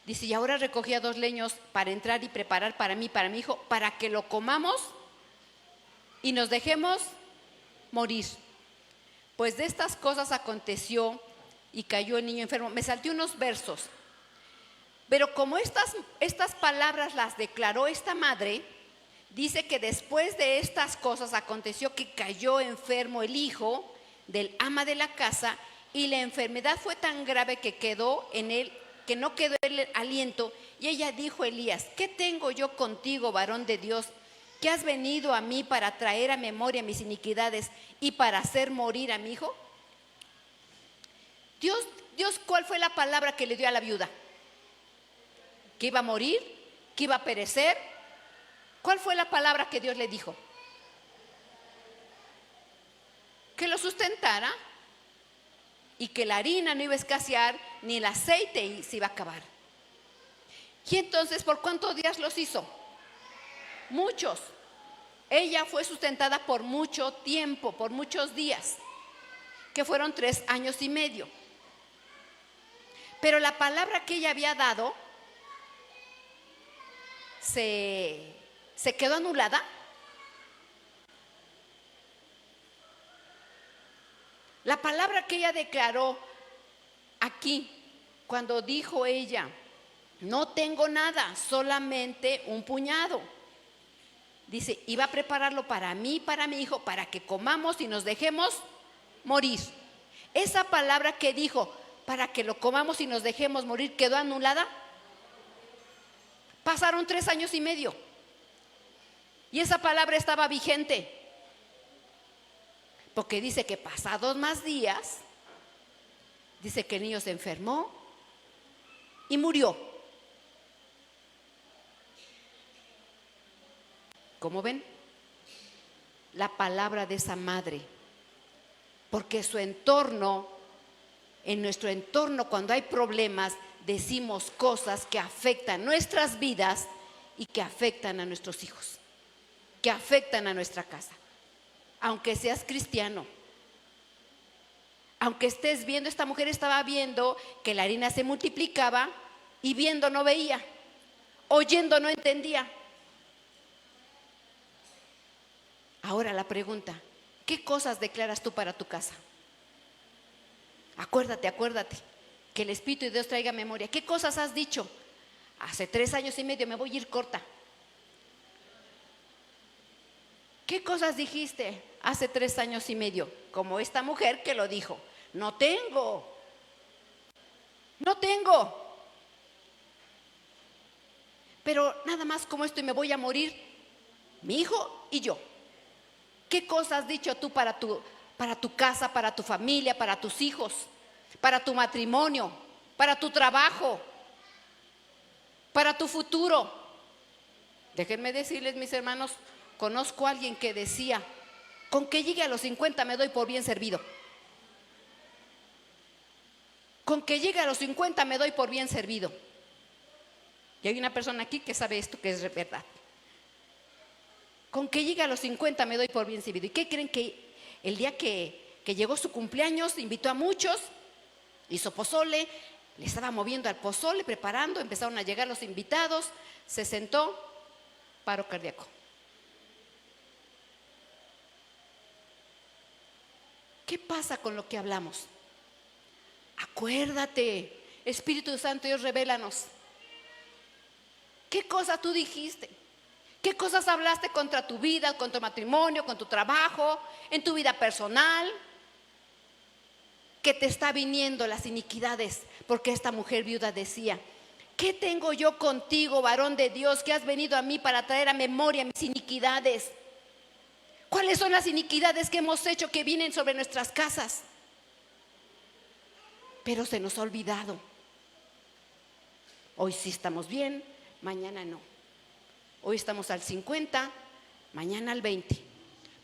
Dice, y ahora recogía 2 leños para entrar y preparar para mí, para mi hijo, para que lo comamos y nos dejemos morir. Pues de estas cosas aconteció y cayó el niño enfermo. Me salté unos versos. Pero como estas palabras las declaró esta madre, dice que después de estas cosas aconteció que cayó enfermo el hijo del ama de la casa y la enfermedad fue tan grave que quedó en él, que no quedó el aliento. Y ella dijo a Elías, ¿qué tengo yo contigo, varón de Dios? ¿Que has venido a mí para traer a memoria mis iniquidades y para hacer morir a mi hijo? Dios, ¿cuál fue la palabra que le dio a la viuda? ¿Que iba a morir? ¿Que iba a perecer? ¿Cuál fue la palabra que Dios le dijo? Que lo sustentara y que la harina no iba a escasear ni el aceite se iba a acabar. Y entonces, ¿por cuántos días los hizo? Muchos. Ella fue sustentada por mucho tiempo, por muchos días, que fueron 3 años y medio. Pero la palabra que ella había dado se quedó anulada. La palabra que ella declaró aquí, cuando dijo ella, no tengo nada, solamente un puñado. Dice, iba a prepararlo para mí, para mi hijo, para que comamos y nos dejemos morir. Esa palabra que dijo, para que lo comamos y nos dejemos morir, ¿quedó anulada? Pasaron 3 años y medio y esa palabra estaba vigente, porque dice que pasados más días, dice que el niño se enfermó y murió. ¿Cómo ven? La palabra de esa madre, porque su entorno, en nuestro entorno, cuando hay problemas, decimos cosas que afectan nuestras vidas y que afectan a nuestros hijos, que afectan a nuestra casa. Aunque seas cristiano, aunque estés viendo, esta mujer estaba viendo que la harina se multiplicaba y viendo no veía, oyendo no entendía. Ahora la pregunta, ¿qué cosas declaras tú para tu casa? Acuérdate que el Espíritu de Dios traiga memoria. ¿Qué cosas has dicho? Hace 3 años y medio me voy a ir corta. ¿Qué cosas dijiste hace 3 años y medio? Como esta mujer que lo dijo, no tengo. Pero nada más como esto y me voy a morir, mi hijo y yo. ¿Qué cosas has dicho tú para tu casa, para tu familia, para tus hijos, para tu matrimonio, para tu trabajo, para tu futuro? Déjenme decirles, mis hermanos, conozco a alguien que decía, con que llegue a los 50 me doy por bien servido. Con que llegue a los 50 me doy por bien servido. Y hay una persona aquí que sabe esto, que es verdad. Con que llegue a los 50 me doy por bien servido. ¿Y qué creen? Que el día que llegó su cumpleaños, invitó a muchos, hizo pozole, le estaba moviendo al pozole, preparando, empezaron a llegar los invitados, se sentó, paro cardíaco. ¿Qué pasa con lo que hablamos? Acuérdate, Espíritu Santo, Dios, revélanos. ¿Qué cosa tú dijiste? ¿Qué cosas hablaste contra tu vida, contra tu matrimonio, con tu trabajo, en tu vida personal? Que te está viniendo las iniquidades, porque esta mujer viuda decía, ¿qué tengo yo contigo, varón de Dios, que has venido a mí para traer a memoria mis iniquidades? ¿Cuáles son las iniquidades que hemos hecho que vienen sobre nuestras casas? Pero se nos ha olvidado. Hoy sí estamos bien, mañana no. Hoy estamos al 50, mañana al 20.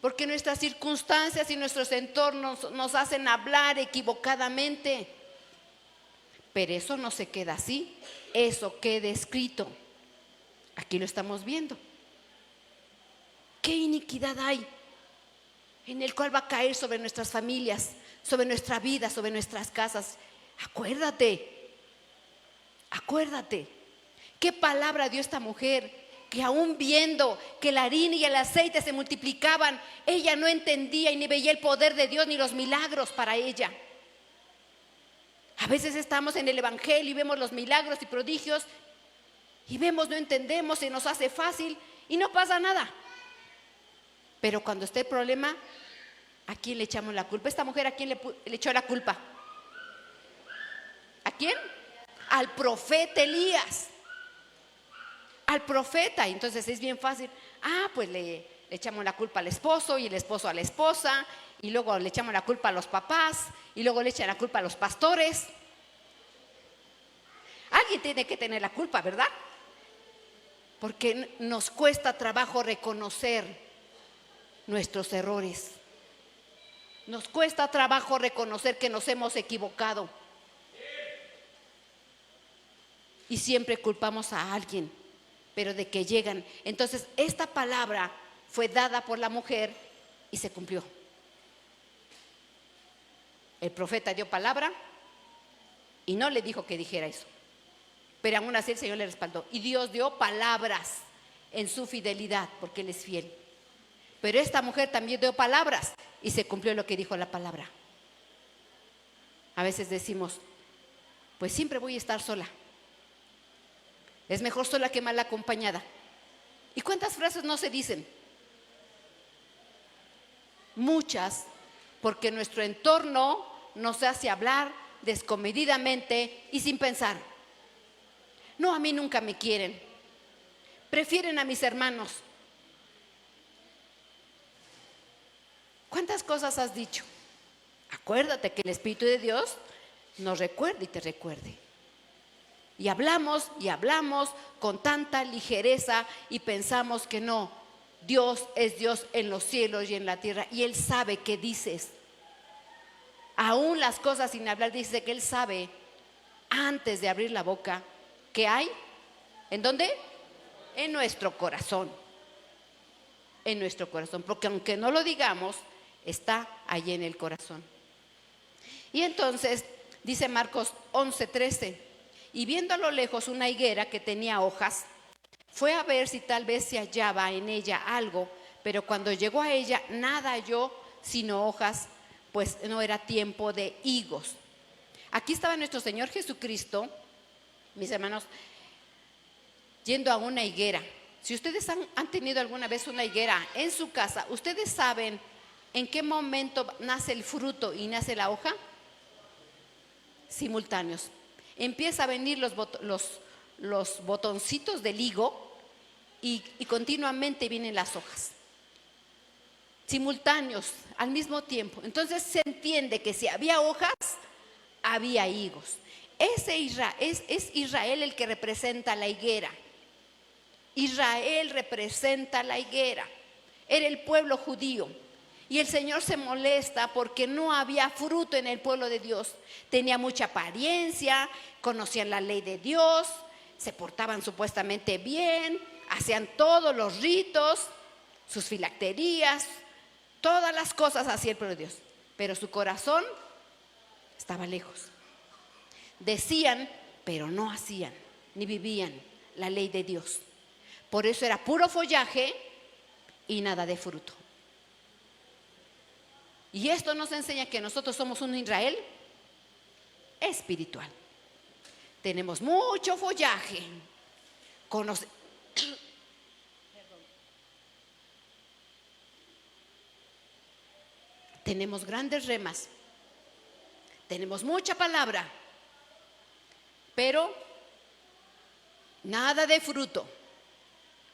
Porque nuestras circunstancias y nuestros entornos nos hacen hablar equivocadamente. Pero eso no se queda así, eso queda escrito. Aquí lo estamos viendo. ¿Qué iniquidad hay en el cual va a caer sobre nuestras familias, sobre nuestra vida, sobre nuestras casas? Acuérdate. ¿Qué palabra dio esta mujer? Que aún viendo que la harina y el aceite se multiplicaban, ella no entendía y ni veía el poder de Dios ni los milagros para ella. A veces estamos en el evangelio y vemos los milagros y prodigios y vemos, no entendemos, se nos hace fácil y no pasa nada. Pero cuando está el problema, ¿a quién le echamos la culpa? Esta mujer, ¿a quién le echó la culpa? ¿A quién? Al profeta Elías. Al profeta. Y entonces es bien fácil. Pues le echamos la culpa al esposo y el esposo a la esposa, y luego le echamos la culpa a los papás y luego le echan la culpa a los pastores. Alguien tiene que tener la culpa, ¿verdad? Porque nos cuesta trabajo reconocer nuestros errores. Nos cuesta trabajo reconocer que nos hemos equivocado. Y siempre culpamos a alguien, pero de que llegan. Entonces esta palabra fue dada por la mujer y se cumplió. El profeta dio palabra y no le dijo que dijera eso, pero aún así el Señor le respaldó. Y Dios dio palabras en su fidelidad, porque Él es fiel. Pero esta mujer también dio palabras y se cumplió lo que dijo la palabra. A veces decimos, pues siempre voy a estar sola. Es mejor sola que mal acompañada. ¿Y cuántas frases no se dicen? Muchas, porque nuestro entorno nos hace hablar descomedidamente y sin pensar. No, a mí nunca me quieren. Prefieren a mis hermanos. ¿Cuántas cosas has dicho? Acuérdate que el Espíritu de Dios nos recuerde y te recuerde. Y hablamos con tanta ligereza y pensamos que no. Dios es Dios en los cielos y en la tierra y Él sabe qué dices. Aún las cosas sin hablar, dice que Él sabe antes de abrir la boca qué hay. ¿En dónde? En nuestro corazón. En nuestro corazón, porque aunque no lo digamos, está allí en el corazón. Y entonces dice Marcos 11:13, y viendo a lo lejos una higuera que tenía hojas, fue a ver si tal vez se hallaba en ella algo, pero cuando llegó a ella nada halló sino hojas, pues no era tiempo de higos. Aquí estaba nuestro Señor Jesucristo, mis hermanos, yendo a una higuera. Si ustedes han tenido alguna vez una higuera en su casa, ¿ustedes saben en qué momento nace el fruto y nace la hoja? Simultáneos. Empieza a venir los botoncitos del higo y continuamente vienen las hojas. Simultáneos, al mismo tiempo. Entonces se entiende que si había hojas, había higos. Es Israel el que representa la higuera. Israel representa la higuera. Era el pueblo judío. Y el Señor se molesta porque no había fruto en el pueblo de Dios. Tenía mucha apariencia, conocían la ley de Dios, se portaban supuestamente bien, hacían todos los ritos, sus filacterías, todas las cosas hacía el pueblo de Dios. Pero su corazón estaba lejos. Decían, pero no hacían, ni vivían la ley de Dios. Por eso era puro follaje y nada de fruto. Y esto nos enseña que nosotros somos un Israel espiritual. Tenemos mucho follaje. Tenemos grandes remas. Tenemos mucha palabra. Pero nada de fruto.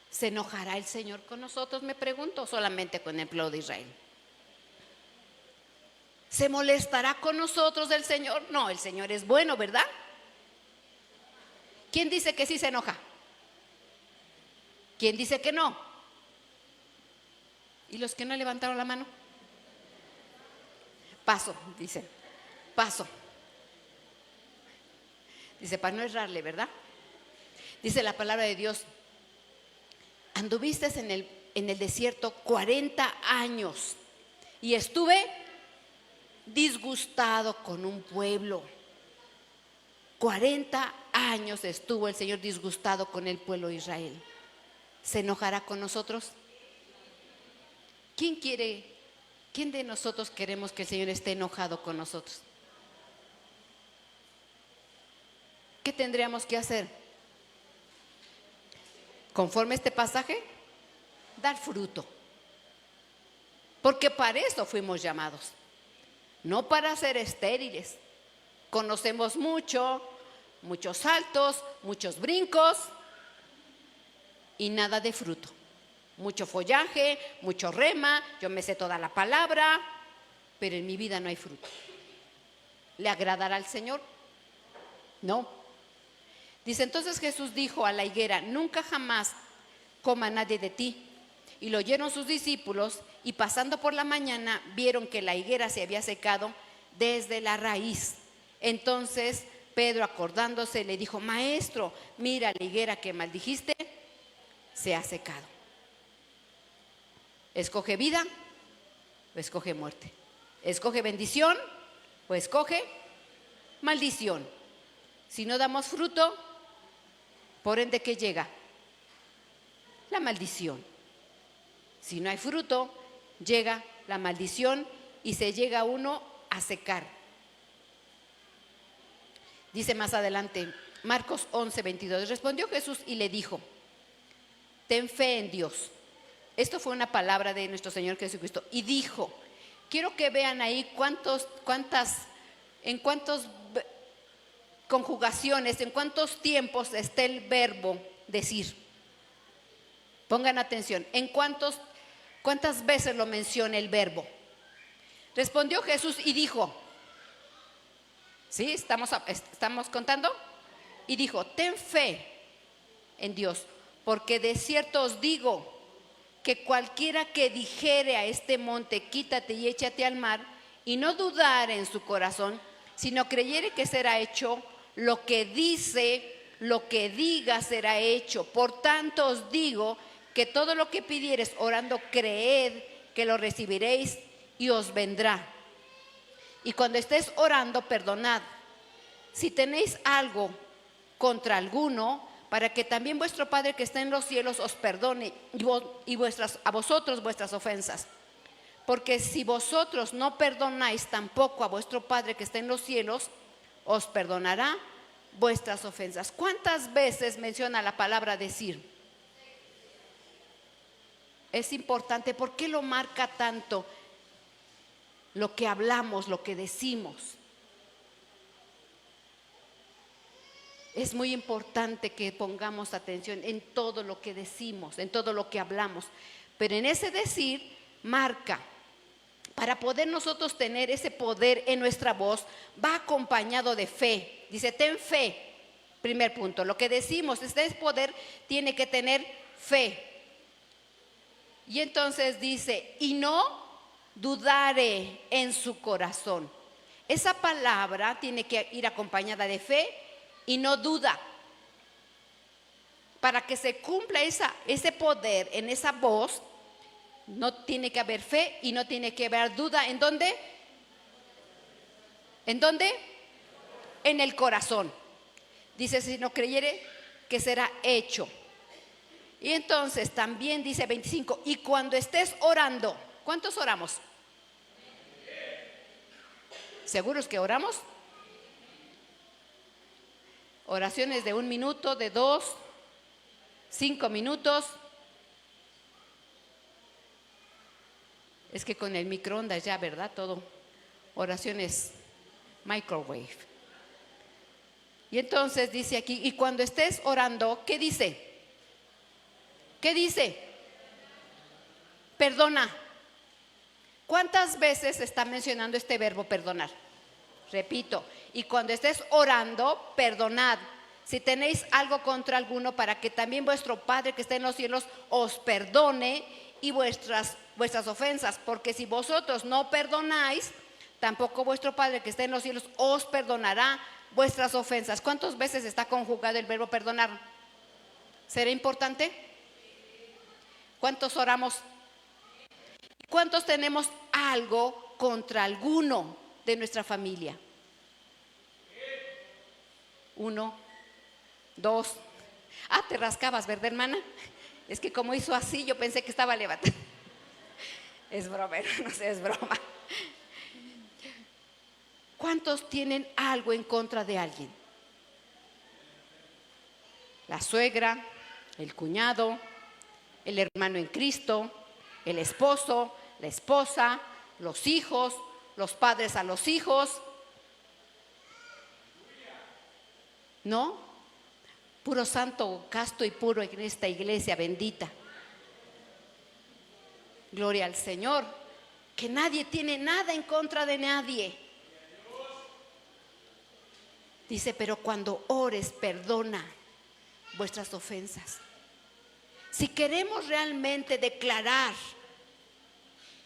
¿Se enojará el Señor con nosotros? Me pregunto, ¿o solamente con el pueblo de Israel? ¿Se molestará con nosotros el Señor? No, el Señor es bueno, ¿verdad? ¿Quién dice que sí se enoja? ¿Quién dice que no? ¿Y los que no levantaron la mano? Paso, dicen, paso. Dice, para no errarle, ¿verdad? Dice la palabra de Dios, anduviste en el desierto 40 años y estuve disgustado con un pueblo. 40 años estuvo el Señor disgustado con el pueblo de Israel. ¿Se enojará con nosotros? ¿Quién de nosotros queremos que el Señor esté enojado con nosotros? ¿Qué tendríamos que hacer? Conforme a este pasaje, dar fruto. Porque para eso fuimos llamados. No para ser estériles. Conocemos muchos saltos, muchos brincos y nada de fruto. Mucho follaje, mucho rema, yo me sé toda la palabra, pero en mi vida no hay fruto. ¿Le agradará al Señor? No. Dice, entonces Jesús dijo a la higuera, nunca jamás coma nadie de ti. Y lo oyeron sus discípulos y pasando por la mañana vieron que la higuera se había secado desde la raíz. Entonces Pedro, acordándose, le dijo, maestro, mira, la higuera que maldijiste se ha secado. ¿Escoge vida o escoge muerte? ¿Escoge bendición o escoge maldición? Si no damos fruto, por ende, ¿qué llega? La maldición. Si no hay fruto, llega la maldición y se llega uno a secar. Dice más adelante, Marcos 11:22. Respondió Jesús y le dijo: ten fe en Dios. Esto fue una palabra de nuestro Señor Jesucristo. Y dijo, quiero que vean ahí en cuántas conjugaciones, en cuántos tiempos está el verbo decir. Pongan atención, cuántas veces lo menciona el verbo. Respondió Jesús y dijo, ¿sí? ¿Estamos contando? Y dijo, ten fe en Dios, porque de cierto os digo que cualquiera que dijere a este monte, quítate y échate al mar, y no dudare en su corazón, sino creyere que será hecho lo que diga será hecho. Por tanto os digo que todo lo que pidiereis orando, creed que lo recibiréis y os vendrá. Y cuando estéis orando, perdonad si tenéis algo contra alguno, para que también vuestro Padre que está en los cielos os perdone a vosotros vuestras ofensas. Porque si vosotros no perdonáis tampoco a vuestro Padre que está en los cielos, os perdonará vuestras ofensas. ¿Cuántas veces menciona la palabra decir? Es importante. ¿Por qué lo marca tanto? Lo que hablamos, lo que decimos. Es muy importante que pongamos atención en todo lo que decimos, en todo lo que hablamos. Pero en ese decir marca. Para poder nosotros tener ese poder en nuestra voz, va acompañado de fe. Dice, ten fe. Primer punto, lo que decimos, este poder tiene que tener fe. Y entonces dice, y no dudare en su corazón. Esa palabra tiene que ir acompañada de fe y no duda. Para que se cumpla ese poder en esa voz, no tiene que haber fe y no tiene que haber duda. ¿En dónde? ¿En dónde? En el corazón. Dice, si no creyere, que será hecho. Y entonces también dice 25, y cuando estés orando, ¿cuántos oramos? ¿Seguros que oramos? Oraciones de 1 minuto, de 2, 5 minutos. Es que con el microondas ya, ¿verdad? Todo. Oraciones microwave. Y entonces dice aquí, y cuando estés orando, ¿qué dice? ¿Qué dice? Perdona. ¿Cuántas veces está mencionando este verbo perdonar? Repito, y cuando estés orando, perdonad. Si tenéis algo contra alguno, para que también vuestro Padre que está en los cielos os perdone y vuestras ofensas. Porque si vosotros no perdonáis, tampoco vuestro Padre que está en los cielos os perdonará vuestras ofensas. ¿Cuántas veces está conjugado el verbo perdonar? ¿Será importante? ¿Cuántos oramos? ¿Cuántos tenemos algo contra alguno de nuestra familia? 1, 2. Te rascabas, ¿verdad, hermana? Es que como hizo así, yo pensé que estaba levantando. Es broma, no sé, es broma. ¿Cuántos tienen algo en contra de alguien? La suegra, el cuñado, el hermano en Cristo, el esposo, la esposa, los hijos, los padres a los hijos. ¿No? Puro santo, casto y puro en esta iglesia bendita. Gloria al Señor. Que nadie tiene nada en contra de nadie. Dice, pero cuando ores, perdona vuestras ofensas. Si queremos realmente declarar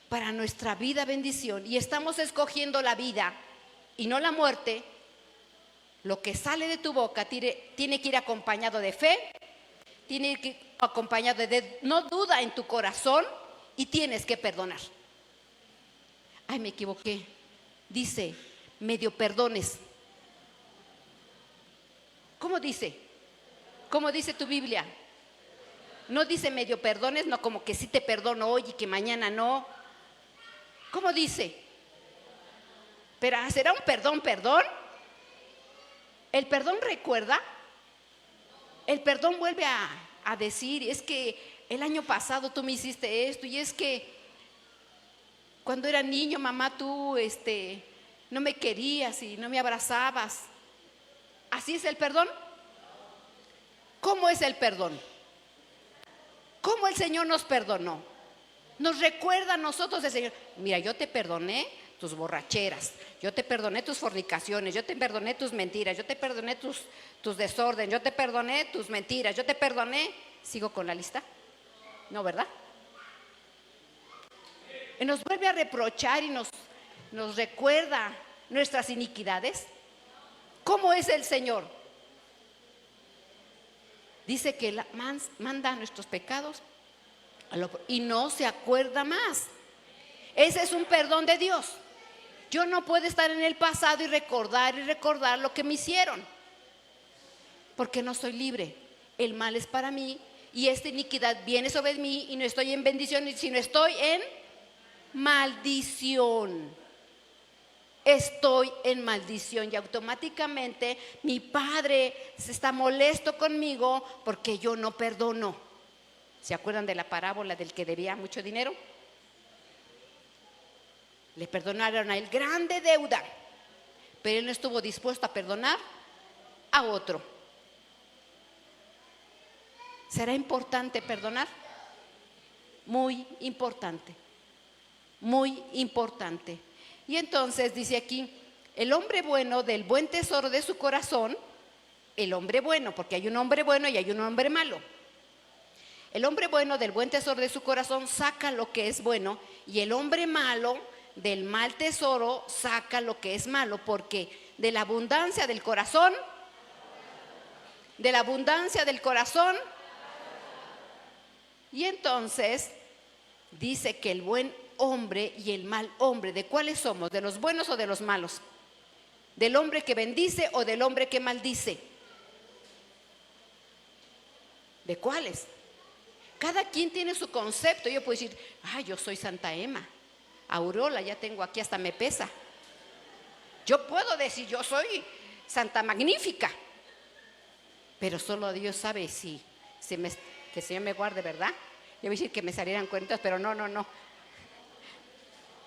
para nuestra vida bendición y estamos escogiendo la vida y no la muerte, lo que sale de tu boca tiene que ir acompañado de fe, tiene que ir acompañado de no duda en tu corazón y tienes que perdonar. Ay, me equivoqué. Dice, medio perdones. ¿Cómo dice? ¿Cómo dice tu Biblia? No dice medio perdones, no, como que sí te perdono hoy y que mañana no. ¿Cómo dice? Pero ¿será un perdón? ¿El perdón recuerda? El perdón vuelve a decir, es que el año pasado tú me hiciste esto, y es que cuando era niño, mamá, tú no me querías y no me abrazabas. ¿Así es el perdón? ¿Cómo es el perdón? ¿Cómo el Señor nos perdonó? Nos recuerda a nosotros el Señor. Mira, yo te perdoné tus borracheras, yo te perdoné tus fornicaciones, yo te perdoné tus mentiras, yo te perdoné tus desórdenes, yo te perdoné tus mentiras, yo te perdoné. ¿Sigo con la lista? No, ¿verdad? Y nos vuelve a reprochar y nos recuerda nuestras iniquidades. ¿Cómo es el Señor? Dice que manda nuestros pecados y no se acuerda más. Ese es un perdón de Dios. Yo no puedo estar en el pasado y recordar lo que me hicieron, porque no soy libre. El mal es para mí y esta iniquidad viene sobre mí y no estoy en bendición, sino estoy en maldición. Estoy en maldición y automáticamente mi Padre se está molesto conmigo porque yo no perdono. ¿Se acuerdan de la parábola del que debía mucho dinero? Le perdonaron a él grande deuda, pero él no estuvo dispuesto a perdonar a otro. ¿Será importante perdonar? Muy importante, muy importante. Y entonces dice aquí, el hombre bueno del buen tesoro de su corazón, el hombre bueno, porque hay un hombre bueno y hay un hombre malo. El hombre bueno del buen tesoro de su corazón saca lo que es bueno, y el hombre malo del mal tesoro saca lo que es malo, porque de la abundancia del corazón, y entonces dice que el buen hombre y el mal hombre, ¿de cuáles somos? ¿De los buenos o de los malos? ¿Del hombre que bendice o del hombre que maldice? ¿De cuáles? Cada quien tiene su concepto. Yo puedo decir, yo soy Santa Emma, Aureola, ya tengo aquí, hasta me pesa. Yo puedo decir, yo soy Santa Magnífica, pero solo Dios sabe que el Señor me guarde, ¿verdad? Yo voy a decir que me salieran cuentas, pero no.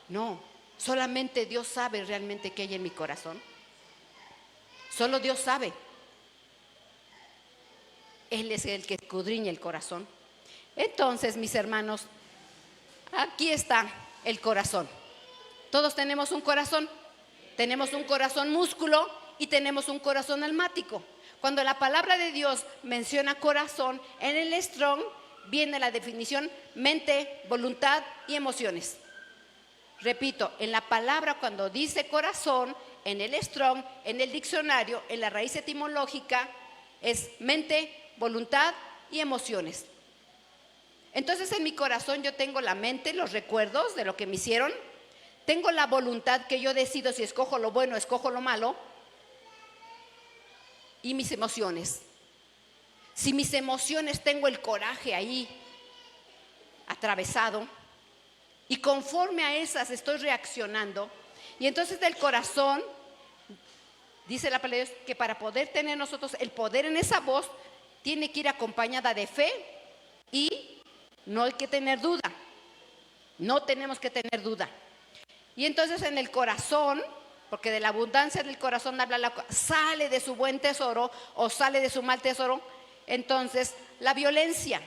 No, solamente Dios sabe realmente qué hay en mi corazón. Solo Dios sabe. Él es el que escudriña el corazón. Entonces, mis hermanos, aquí está el corazón. Todos tenemos un corazón. Tenemos un corazón músculo y tenemos un corazón almático. Cuando la palabra de Dios menciona corazón, en el Strong viene la definición mente, voluntad y emociones. Repito, en la palabra cuando dice corazón, en el Strong, en el diccionario, en la raíz etimológica, es mente, voluntad y emociones. Entonces en mi corazón yo tengo la mente, los recuerdos de lo que me hicieron, tengo la voluntad que yo decido si escojo lo bueno o escojo lo malo, y mis emociones. Si mis emociones tengo el coraje ahí atravesado y conforme a esas estoy reaccionando, y entonces del corazón dice la palabra de Dios que para poder tener nosotros el poder en esa voz tiene que ir acompañada de fe, y no hay que tener duda. No tenemos que tener duda. Y entonces en el corazón, porque de la abundancia del corazón sale de su buen tesoro o sale de su mal tesoro, entonces la violencia.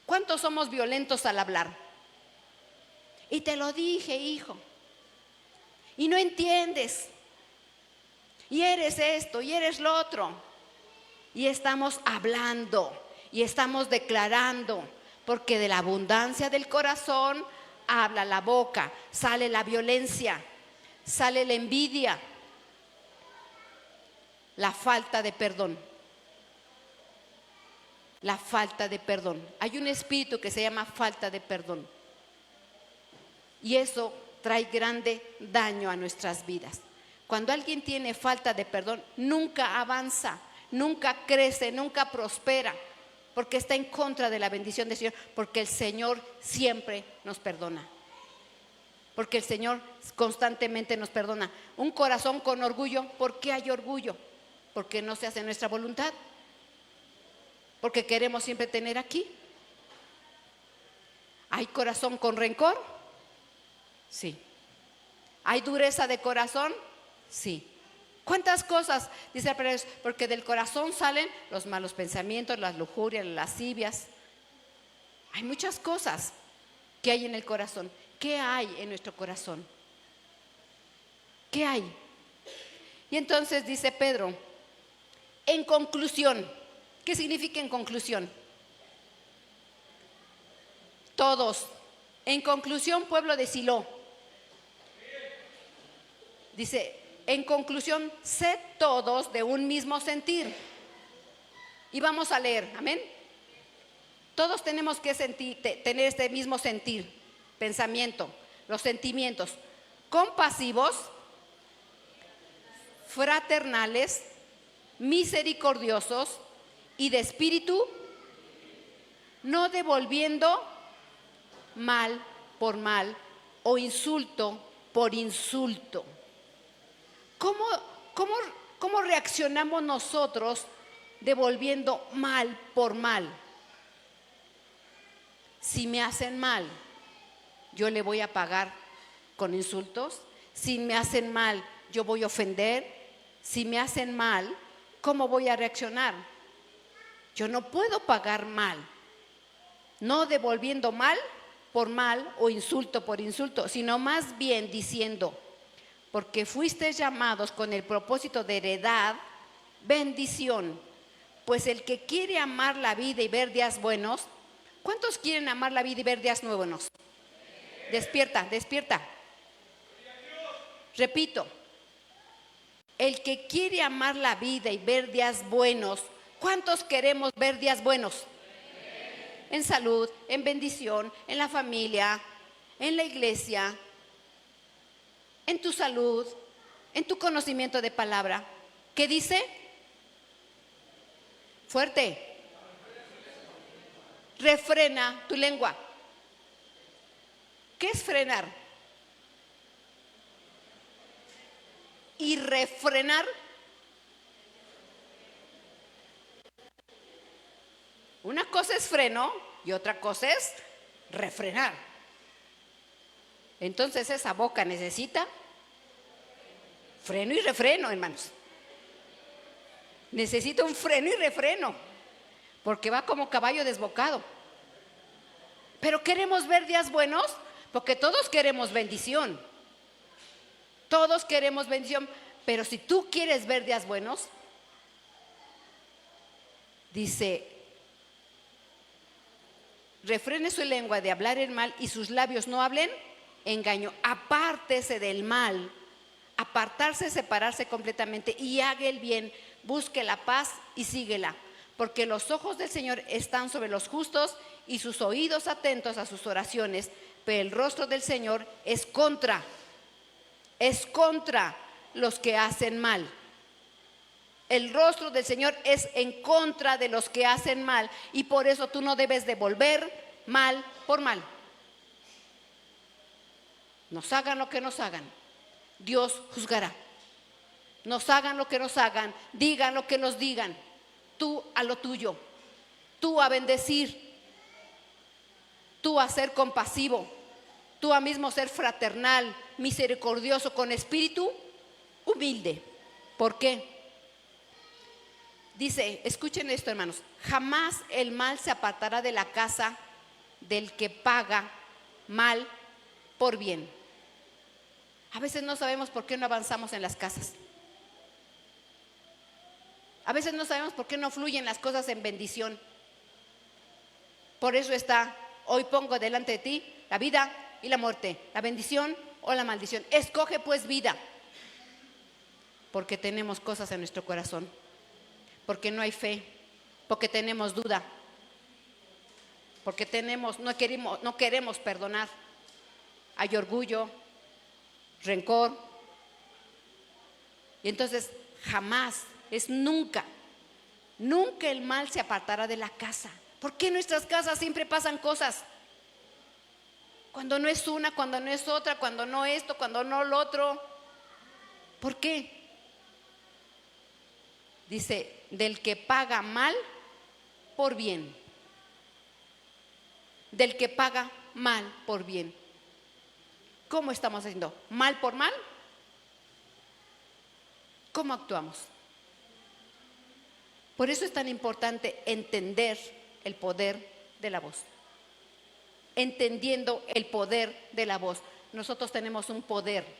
¿Cuántos somos violentos al hablar? Y te lo dije, hijo, y no entiendes, y eres esto y eres lo otro, y estamos hablando y estamos declarando, porque de la abundancia del corazón habla la boca, sale la violencia, sale la envidia, la falta de perdón. La falta de perdón. Hay un espíritu que se llama falta de perdón, y eso trae grande daño a nuestras vidas. Cuando alguien tiene falta de perdón, nunca avanza, nunca crece, nunca prospera, porque está en contra de la bendición del Señor, porque el Señor siempre nos perdona. Porque el Señor constantemente nos perdona. Un corazón con orgullo, ¿por qué hay orgullo? porque no se hace nuestra voluntad, porque queremos siempre tener aquí. ¿Hay corazón con rencor? Sí. ¿Hay dureza de corazón? Sí. ¿Cuántas cosas? Dice el Proverbios, porque del corazón salen los malos pensamientos, las lujurias, las lascivias. Hay muchas cosas que hay en el corazón. ¿Qué hay en nuestro corazón? ¿Qué hay? Y entonces dice Pedro, en conclusión, ¿qué significa en conclusión? Todos. En conclusión, pueblo de Silo. Dice, en conclusión, sed todos de un mismo sentir. Y vamos a leer, amén. Todos tenemos que tener este mismo sentir, pensamiento, los sentimientos, compasivos, fraternales, misericordiosos y de espíritu, no devolviendo mal por mal o insulto por insulto. ¿Cómo reaccionamos nosotros devolviendo mal por mal? Si me hacen mal, yo le voy a pagar con insultos. Si me hacen mal, yo voy a ofender. Si me hacen mal, ¿cómo voy a reaccionar? Yo no puedo pagar mal, no devolviendo mal por mal o insulto por insulto, sino más bien diciendo, porque fuisteis llamados con el propósito de heredad, bendición. Pues el que quiere amar la vida y ver días buenos, ¿cuántos quieren amar la vida y ver días buenos? Despierta, despierta. Repito, el que quiere amar la vida y ver días buenos, ¿cuántos queremos ver días buenos? En salud, en bendición, en la familia, en la iglesia, en tu salud, en tu conocimiento de palabra. ¿Qué dice? Fuerte. Refrena tu lengua. ¿Qué es frenar? Y refrenar. Una cosa es freno y otra cosa es refrenar. Entonces esa boca necesita freno y refreno, hermanos. Necesita un freno y refreno, porque va como caballo desbocado. Pero queremos ver días buenos, porque todos queremos bendición. Todos queremos bendición, pero si tú quieres ver días buenos, dice, refrene su lengua de hablar el mal y sus labios no hablen engaño. Apártese del mal, apartarse, separarse completamente y haga el bien, busque la paz y síguela, porque los ojos del Señor están sobre los justos y sus oídos atentos a sus oraciones, pero el rostro del Señor es contra los que hacen mal. El rostro del Señor es en contra de los que hacen mal, y por eso tú no debes devolver mal por mal. Nos hagan lo que nos hagan, Dios juzgará. Nos hagan lo que nos hagan, digan lo que nos digan, tú a lo tuyo, tú a bendecir, tú a ser compasivo, tú a mismo ser fraternal, misericordioso, con espíritu humilde. ¿Por qué? Dice, escuchen esto, hermanos, jamás el mal se apartará de la casa del que paga mal por bien. A veces no sabemos por qué no avanzamos en las casas. A veces no sabemos por qué no fluyen las cosas en bendición. Por eso está, hoy pongo delante de ti la vida y la muerte, la bendición o la maldición. Escoge pues vida, porque tenemos cosas en nuestro corazón, porque no hay fe, porque tenemos duda, porque no queremos perdonar. Hay orgullo, rencor. Y entonces jamás, es nunca el mal se apartará de la casa. ¿Por qué en nuestras casas siempre pasan cosas? Cuando no es una, cuando no es otra, cuando no esto, cuando no lo otro. ¿Por qué? Dice, del que paga mal por bien. Del que paga mal por bien. ¿Cómo estamos haciendo? ¿Mal por mal? ¿Cómo actuamos? Por eso es tan importante entender el poder de la voz. Entendiendo el poder de la voz. Nosotros tenemos un poder.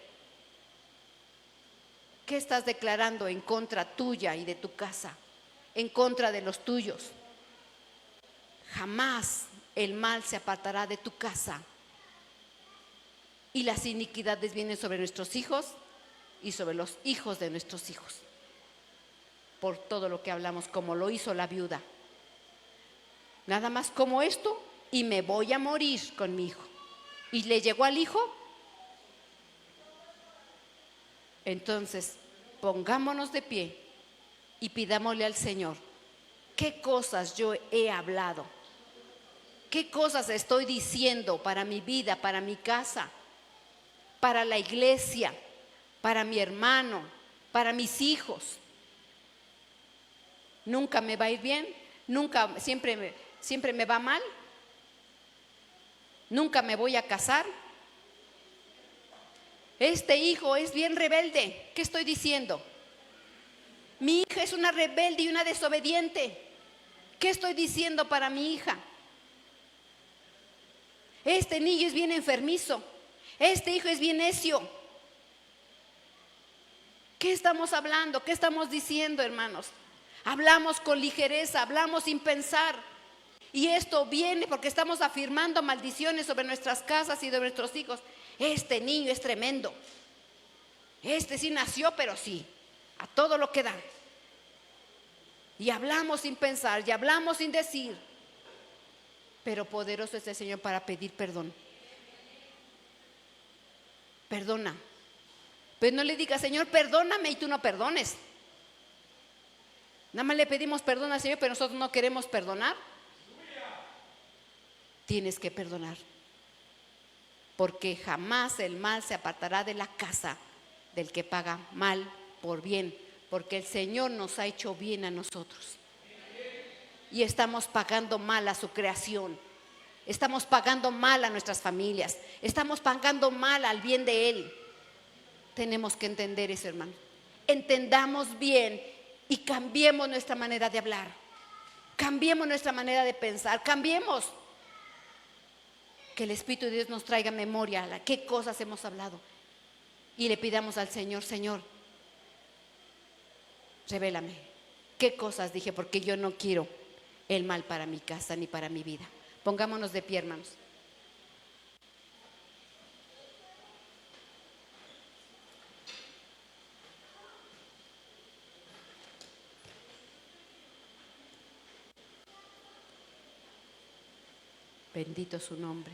¿Qué estás declarando en contra tuya y de tu casa? En contra de los tuyos. Jamás el mal se apartará de tu casa. Y las iniquidades vienen sobre nuestros hijos y sobre los hijos de nuestros hijos. Por todo lo que hablamos, como lo hizo la viuda. Nada más como esto y me voy a morir con mi hijo. ¿Y le llegó al hijo? Entonces, pongámonos de pie y pidámosle al Señor, ¿qué cosas yo he hablado? ¿Qué cosas estoy diciendo para mi vida, para mi casa, para la iglesia, para mi hermano, para mis hijos? ¿Nunca me va a ir bien? ¿Nunca, siempre me va mal? ¿Nunca me voy a casar? Este hijo es bien rebelde. ¿Qué estoy diciendo? Mi hija es una rebelde y una desobediente. ¿Qué estoy diciendo para mi hija? Este niño es bien enfermizo. Este hijo es bien necio. ¿Qué estamos hablando? ¿Qué estamos diciendo, hermanos? Hablamos con ligereza, hablamos sin pensar. Y esto viene porque estamos afirmando maldiciones sobre nuestras casas y de nuestros hijos. Este niño es tremendo. Este sí nació, pero sí, a todo lo que da. Y hablamos sin pensar, y hablamos sin decir. Pero poderoso es el Señor para pedir perdón. Perdona. Pero no le digas, Señor, perdóname, y tú no perdones. Nada más le pedimos perdón al Señor, pero nosotros no queremos perdonar. Tienes que perdonar. Porque jamás el mal se apartará de la casa del que paga mal por bien. Porque el Señor nos ha hecho bien a nosotros. Y estamos pagando mal a su creación. Estamos pagando mal a nuestras familias. Estamos pagando mal al bien de Él. Tenemos que entender eso, hermano. Entendamos bien y cambiemos nuestra manera de hablar. Cambiemos nuestra manera de pensar. Cambiemos. Que el Espíritu de Dios nos traiga memoria a qué cosas hemos hablado. Y le pidamos al Señor, Señor, revélame qué cosas dije, porque yo no quiero el mal para mi casa ni para mi vida. Pongámonos de pie, hermanos. Bendito su nombre.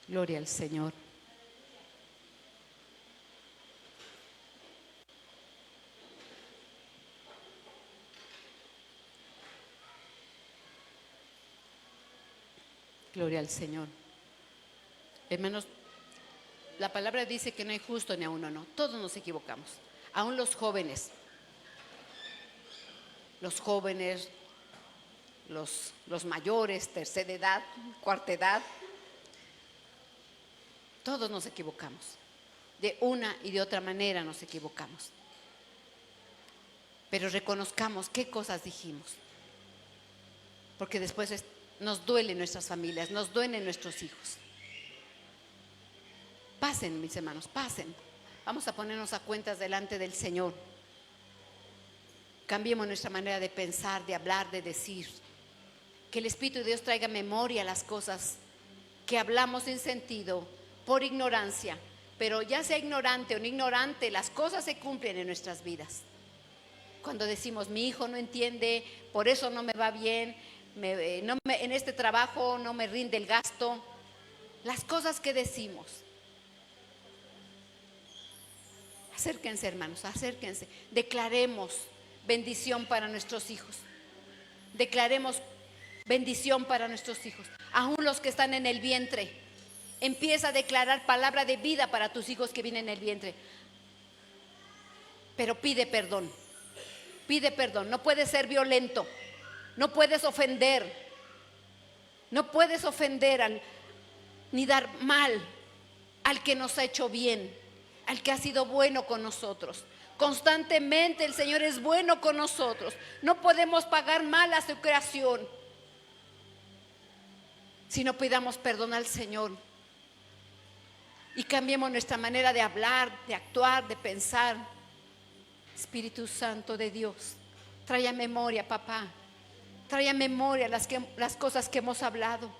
Gloria al Señor. Gloria al Señor. Hermanos, la palabra dice que no hay justo ni a uno, no. Todos nos equivocamos. Aún los jóvenes, los mayores, tercera edad, cuarta edad, todos nos equivocamos. De una y de otra manera nos equivocamos. Pero reconozcamos qué cosas dijimos. Porque después nos duelen nuestras familias, nos duelen nuestros hijos. Pasen, mis hermanos, pasen. Vamos a ponernos a cuentas delante del Señor. Cambiemos nuestra manera de pensar, de hablar, de decir. Que el Espíritu de Dios traiga memoria a las cosas que hablamos sin sentido, por ignorancia. Pero ya sea ignorante o no ignorante, las cosas se cumplen en nuestras vidas. Cuando decimos, mi hijo no entiende, por eso no me va bien, en este trabajo no me rinde el gasto. Las cosas que decimos. Acérquense, hermanos, acérquense. Declaremos bendición para nuestros hijos. Declaremos bendición para nuestros hijos. Aún los que están en el vientre. Empieza a declarar palabra de vida para tus hijos que vienen en el vientre. Pero pide perdón. Pide perdón. No puedes ser violento. No puedes ofender. No puedes ofender ni dar mal al que nos ha hecho bien, al que ha sido bueno con nosotros. Constantemente el Señor es bueno con nosotros. No podemos pagar mal a su creación. Si no pidamos perdón al Señor y cambiemos nuestra manera de hablar, de actuar, de pensar. Espíritu Santo de Dios, trae a memoria, papá. Trae a memoria las cosas que hemos hablado.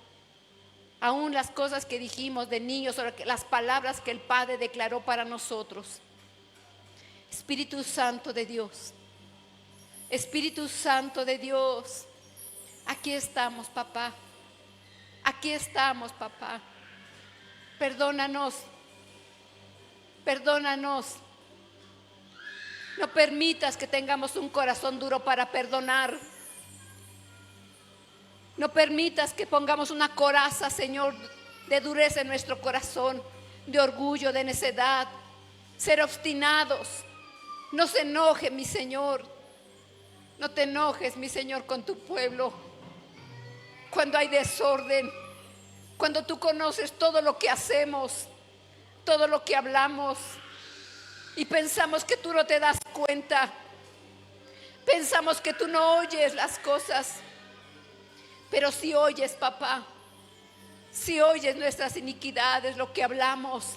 Aún las cosas que dijimos de niños, o las palabras que el Padre declaró para nosotros. Espíritu Santo de Dios, Espíritu Santo de Dios, aquí estamos, papá. Aquí estamos, papá. Perdónanos. Perdónanos. No permitas que tengamos un corazón duro para perdonar. No permitas que pongamos una coraza, Señor, de dureza en nuestro corazón, de orgullo, de necedad, ser obstinados. No se enoje, mi Señor. No te enojes, mi Señor, con tu pueblo. Cuando hay desorden, cuando tú conoces todo lo que hacemos, todo lo que hablamos, y pensamos que tú no te das cuenta, pensamos que tú no oyes las cosas, pero sí oyes, papá, sí oyes nuestras iniquidades, lo que hablamos.